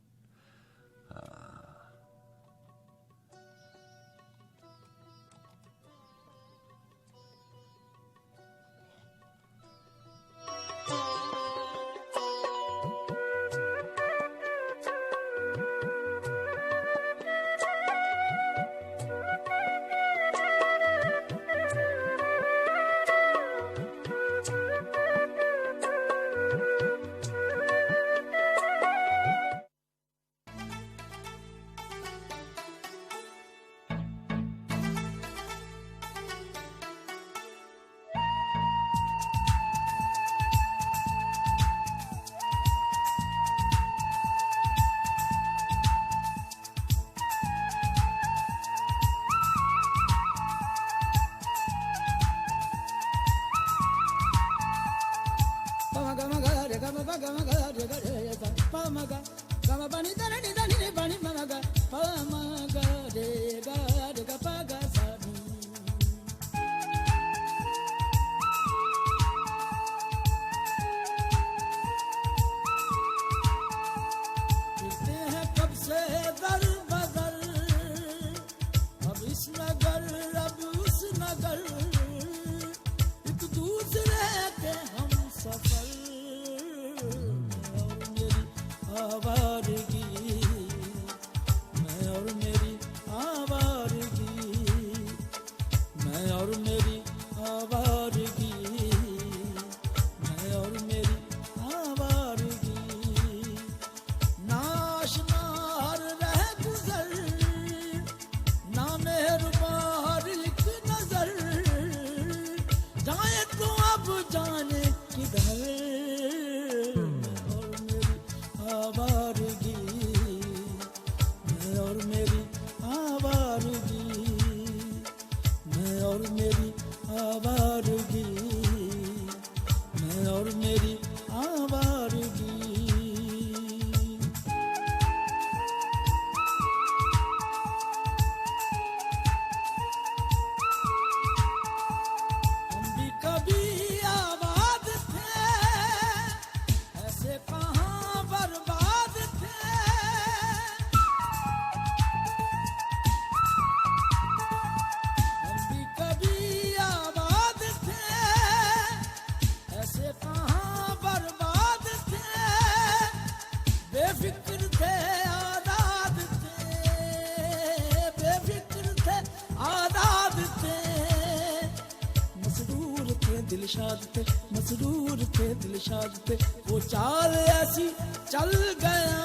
मसरूर थे दिलशाद थे, वो चाल ऐसी चल गया,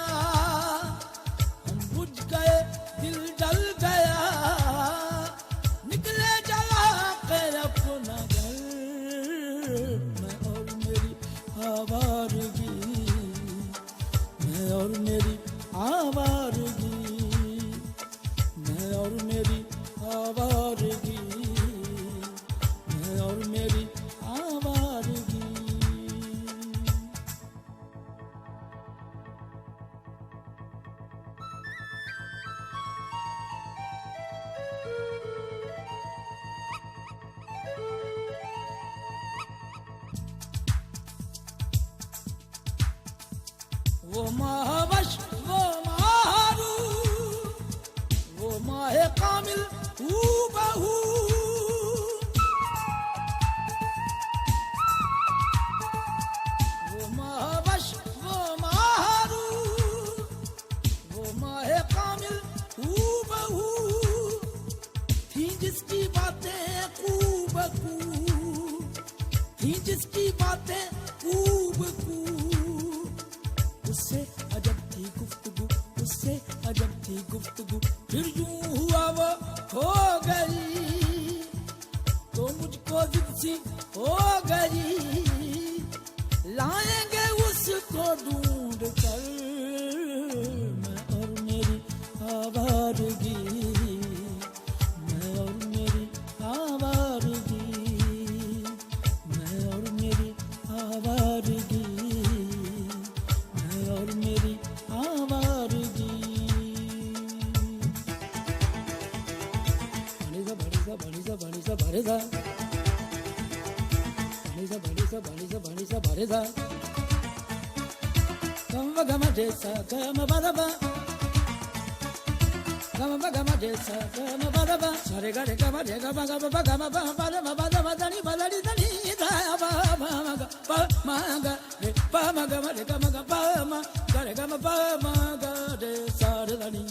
हम बुझ गए दिल जल गया, निकले जला कर अपना घर। मैं और मेरी आवारगी, मैं और मेरी आवारगी, मैं और मेरी आवारगी, मैं और मेरी आवारगी। वो महावश वो मारू, वो माहे कामिल बहू, वो महावश वो मारू, वो माहे कामिल बहू, थी जिसकी बातें खूब खूब, थी जिसकी बातें खूब खूब, उससे अजब थी गुफ्तगू, उससे अजब थी गुफ्तगू, फिर यूं हुआ वो हो गई, तो मुझको जिद सी हो गई, लाएंगे उसको ढूंढ कर। मैं और मेरी आवारगी, मैं और मेरी सा bani sa bani sa gama gama de sa gama ba da ba gama de sa gama ba da ba sare ga re gama de gama gama ba gama ba ba da ba da ba da ni da ba ma ga re ba ma gama de gama ga ba ma ga re gama ba ma ga de sa re da ni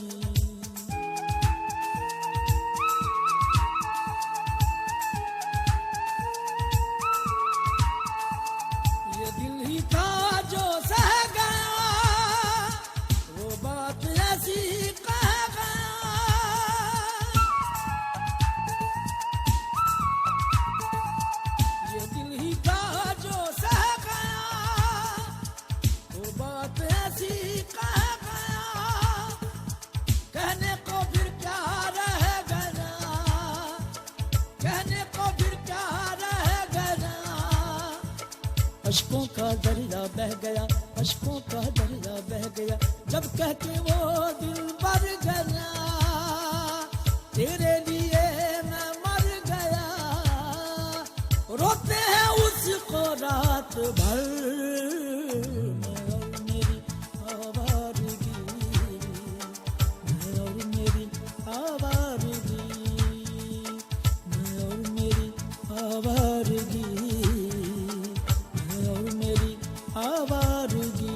अश्कों का दरिया बह गया अश्कों का दरिया बह गया जब कह के वो दिल मर गया तेरे लिए मैं मर गया रोते हैं उसको रात भर मैं और मेरी आवारगी मैं और मेरी आवारगी मैं और मेरी आवारगी आवारगी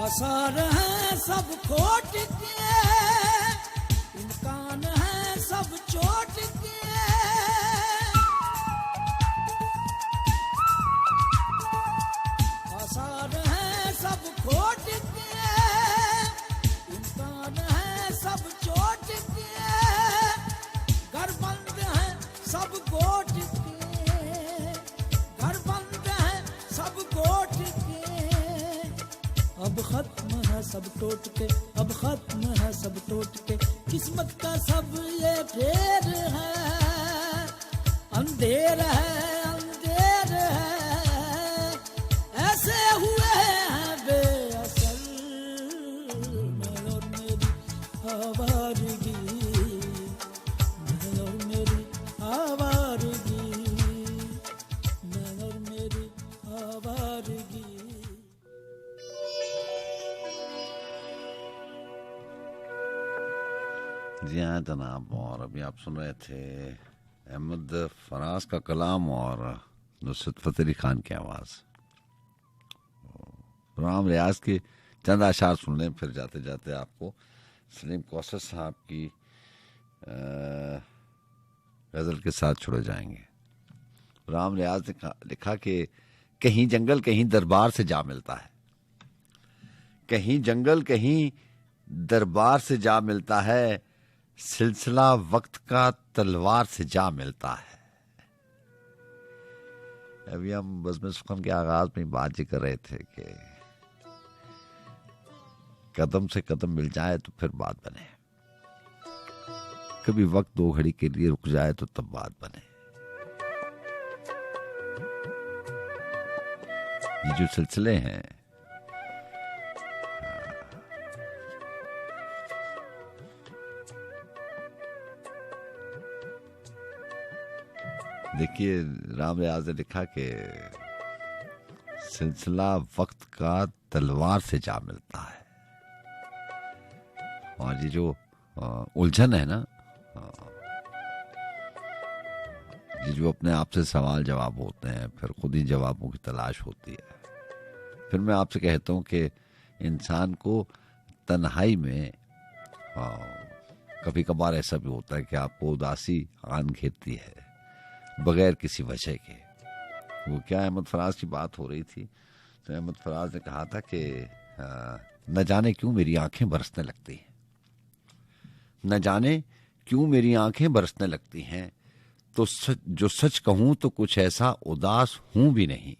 आसार है सब खोट के इम्कान है सब चोट के आसार है सब खोट के इम्कान है सब चोट के घर बंद है सब गोट के घर बंद है सब गोट के अब खत्म है सब टोट के अब खत्म है सब टोट के किस्मत का सब ये फेर है अंधेर है ऐसे हुए हैं बेअसल मैं और मेरी आवारगी मैं और मेरी आवारगी मैं और मेरी आवारगी जी हाँ जनाब, और अभी आप सुन रहे थे अहमद फराज का कलाम और नुसरत फतेह अली खान की आवाज़। राम रियाज के चंद आशार सुन लें, फिर जाते जाते आपको सलीम कौसर साहब की गज़ल के साथ छोड़े जाएंगे। राम रियाज ने लिखा कि कहीं जंगल कहीं दरबार से जा मिलता है, कहीं जंगल कहीं दरबार से जा मिलता है, सिलसिला वक्त का तलवार से जा मिलता है। अभी हम बज़्म सुखन के आगाज में बात जी कर रहे थे कि कदम से कदम मिल जाए तो फिर बात बने, कभी वक्त दो घड़ी के लिए रुक जाए तो तब बात बने। ये जो सिलसिले हैं, देखिए राम रियाज ने लिखा कि सिलसिला वक्त का तलवार से जा मिलता है। और ये जो उलझन है ना, ये जो अपने आप से सवाल जवाब होते हैं, फिर खुद ही जवाबों की तलाश होती है। फिर मैं आपसे कहता हूँ कि इंसान को तन्हाई में कभी कभार ऐसा भी होता है कि आपको उदासी आन घेरती है बगैर किसी वजह के। वो क्या, अहमद फराज की बात हो रही थी, तो अहमद फराज ने कहा था कि न जाने क्यों मेरी आंखें बरसने लगती हैं, न जाने क्यों मेरी आंखें बरसने लगती हैं, तो जो सच कहूं तो कुछ ऐसा उदास हूं भी नहीं।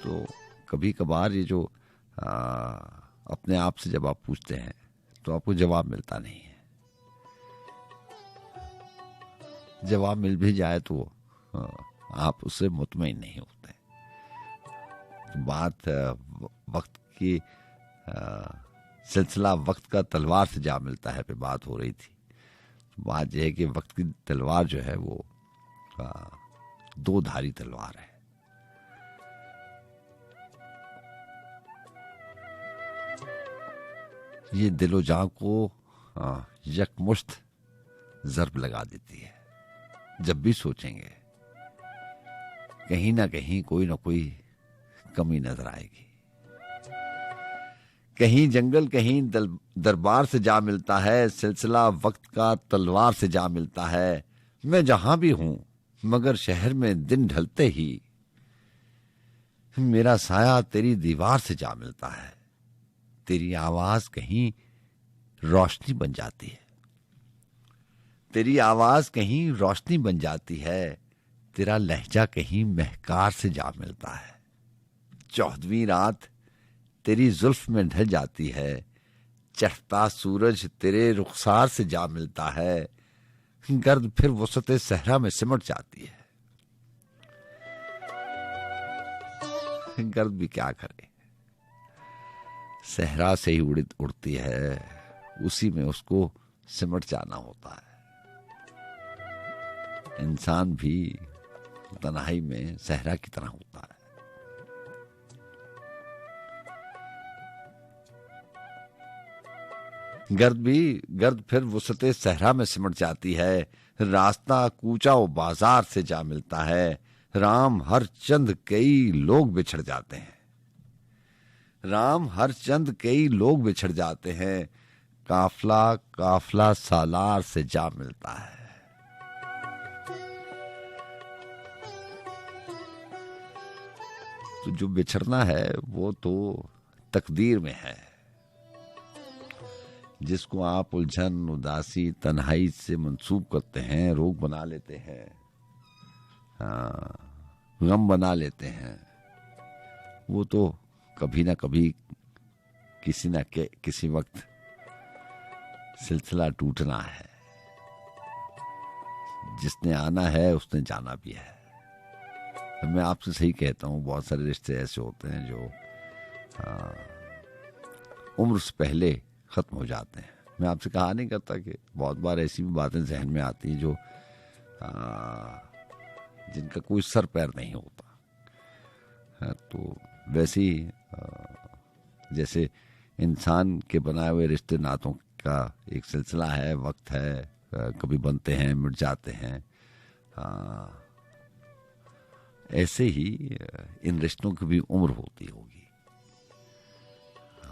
तो कभी कभार ये जो अपने आप से जब आप पूछते हैं तो आपको जवाब मिलता नहीं है। जवाब मिल भी जाए तो आप उससे मुतमईन नहीं होते। तो बात वक्त की सिलसिला वक्त का तलवार से जा मिलता है पे बात हो रही थी। बात यह है कि वक्त की तलवार जो है वो दो धारी तलवार है। ये दिलो जान को यकमुश्त ज़र्ब लगा देती है। जब भी सोचेंगे कहीं ना कहीं कोई ना कोई कमी नजर आएगी। कहीं जंगल कहीं दरबार से जा मिलता है, सिलसिला वक्त का तलवार से जा मिलता है। मैं जहां भी हूं मगर शहर में दिन ढलते ही मेरा साया तेरी दीवार से जा मिलता है। तेरी आवाज कहीं रोशनी बन जाती है, तेरी आवाज कहीं रोशनी बन जाती है, तेरा लहजा कहीं महकार से जा मिलता है। 14वीं रात तेरी जुल्फ में ढल जाती है, चढ़ता सूरज तेरे रुखसार से जा मिलता है। गर्द फिर वसते सहरा में सिमट जाती है। गर्द भी क्या करे, सहरा से ही उड़ती है, उसी में उसको सिमट जाना होता है। इंसान भी तन्हाई में सहरा की तरह होता है। गर्द फिर वसते सहरा में सिमट जाती है। रास्ता कूचा व बाजार से जा मिलता है। राम हर चंद कई लोग बिछड़ जाते हैं। राम हर चंद कई लोग बिछड़ जाते हैं। काफला काफला सालार से जा मिलता है। तो जो बिछड़ना है वो तो तकदीर में है। जिसको आप उलझन, उदासी, तन्हाई से मंसूब करते हैं, रोग बना लेते हैं, गम बना लेते हैं, वो तो कभी ना कभी किसी वक्त सिलसिला टूटना है। जिसने आना है उसने जाना भी है। तो मैं आपसे सही कहता हूँ, बहुत सारे रिश्ते ऐसे होते हैं जो उम्र से पहले खत्म हो जाते हैं। मैं आपसे कहा नहीं करता कि बहुत बार ऐसी भी बातें जहन में आती हैं जो जिनका कोई सर पैर नहीं होता। तो वैसे ही जैसे इंसान के बनाए हुए रिश्ते नातों का एक सिलसिला है, वक्त है, कभी बनते हैं मिट जाते हैं। ऐसे ही इन रिश्तों की भी उम्र होती होगी।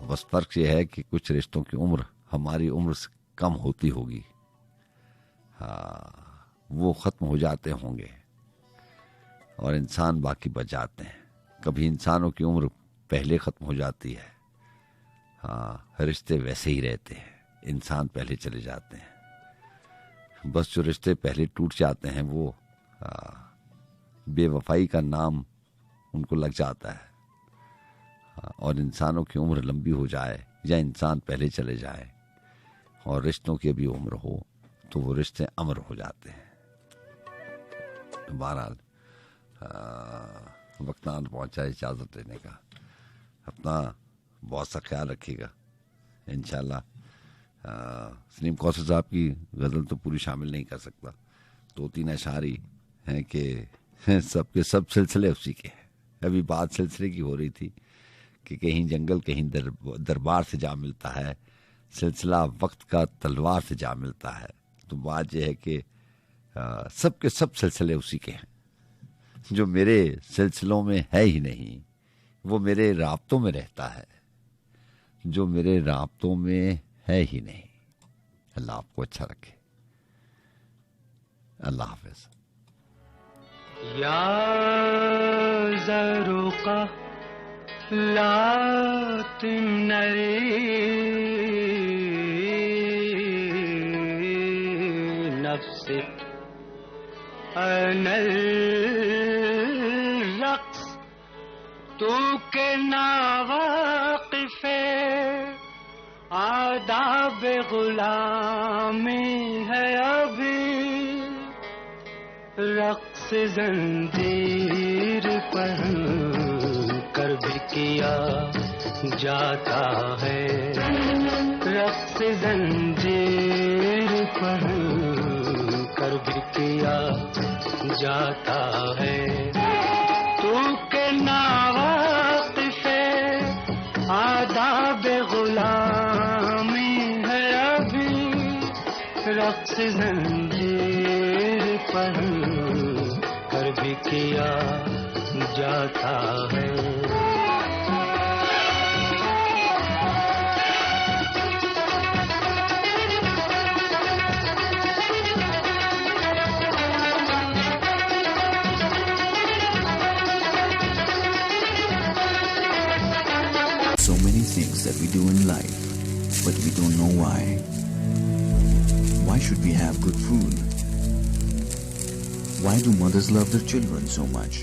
बस फर्क ये है कि कुछ रिश्तों की उम्र हमारी उम्र से कम होती होगी, वो खत्म हो जाते होंगे और इंसान बाकी बच जाते हैं। कभी इंसानों की उम्र पहले खत्म हो जाती है, रिश्ते वैसे ही रहते हैं, इंसान पहले चले जाते हैं। बस जो रिश्ते पहले टूट जाते हैं वो बेवफाई का नाम उनको लग जाता है, और इंसानों की उम्र लंबी हो जाए या इंसान पहले चले जाए और रिश्तों की अभी उम्र हो तो वो रिश्ते अमर हो जाते हैं। बहरहाल वक्त आन पहुंचा इजाज़त लेने का। अपना बहुत सा ख्याल रखिएगा इंशाल्लाह। सलीम कौसर साहब की गज़ल तो पूरी शामिल नहीं कर सकता, 2-3 अशारी हैं कि सबके सब सिलसिले उसी के हैं। अभी बात सिलसिले की हो रही थी कि कहीं जंगल कहीं दरबार से जा मिलता है, सिलसिला वक्त का तलवार से जा मिलता है। तो बात यह है कि सबके सब सिलसिले उसी के हैं। जो मेरे सिलसिलों में है ही नहीं वो मेरे राब्तों में रहता है, जो मेरे राब्तों में है ही नहीं। अल्लाह आपको अच्छा रखे। अल्लाह हाफ़िज़। या ज़रूक़ा लातिम नरी नफ्सी अनल रक़्स तू के नावाक़िफ़े आदाब गुलामी है अभी रक़्स ज़ंजीर पहन कर भी किया जाता है, रक़्स ज़ंजीर पहन कर भी किया जाता है। तू के नावाक़िफ़े आदाब गुलामी है अभी रक़्स ज़ंजीर पहन कर भी किया जाता है। So many things that we do in life, but we don't know why. Why should we have good food? Why do mothers love their children so much?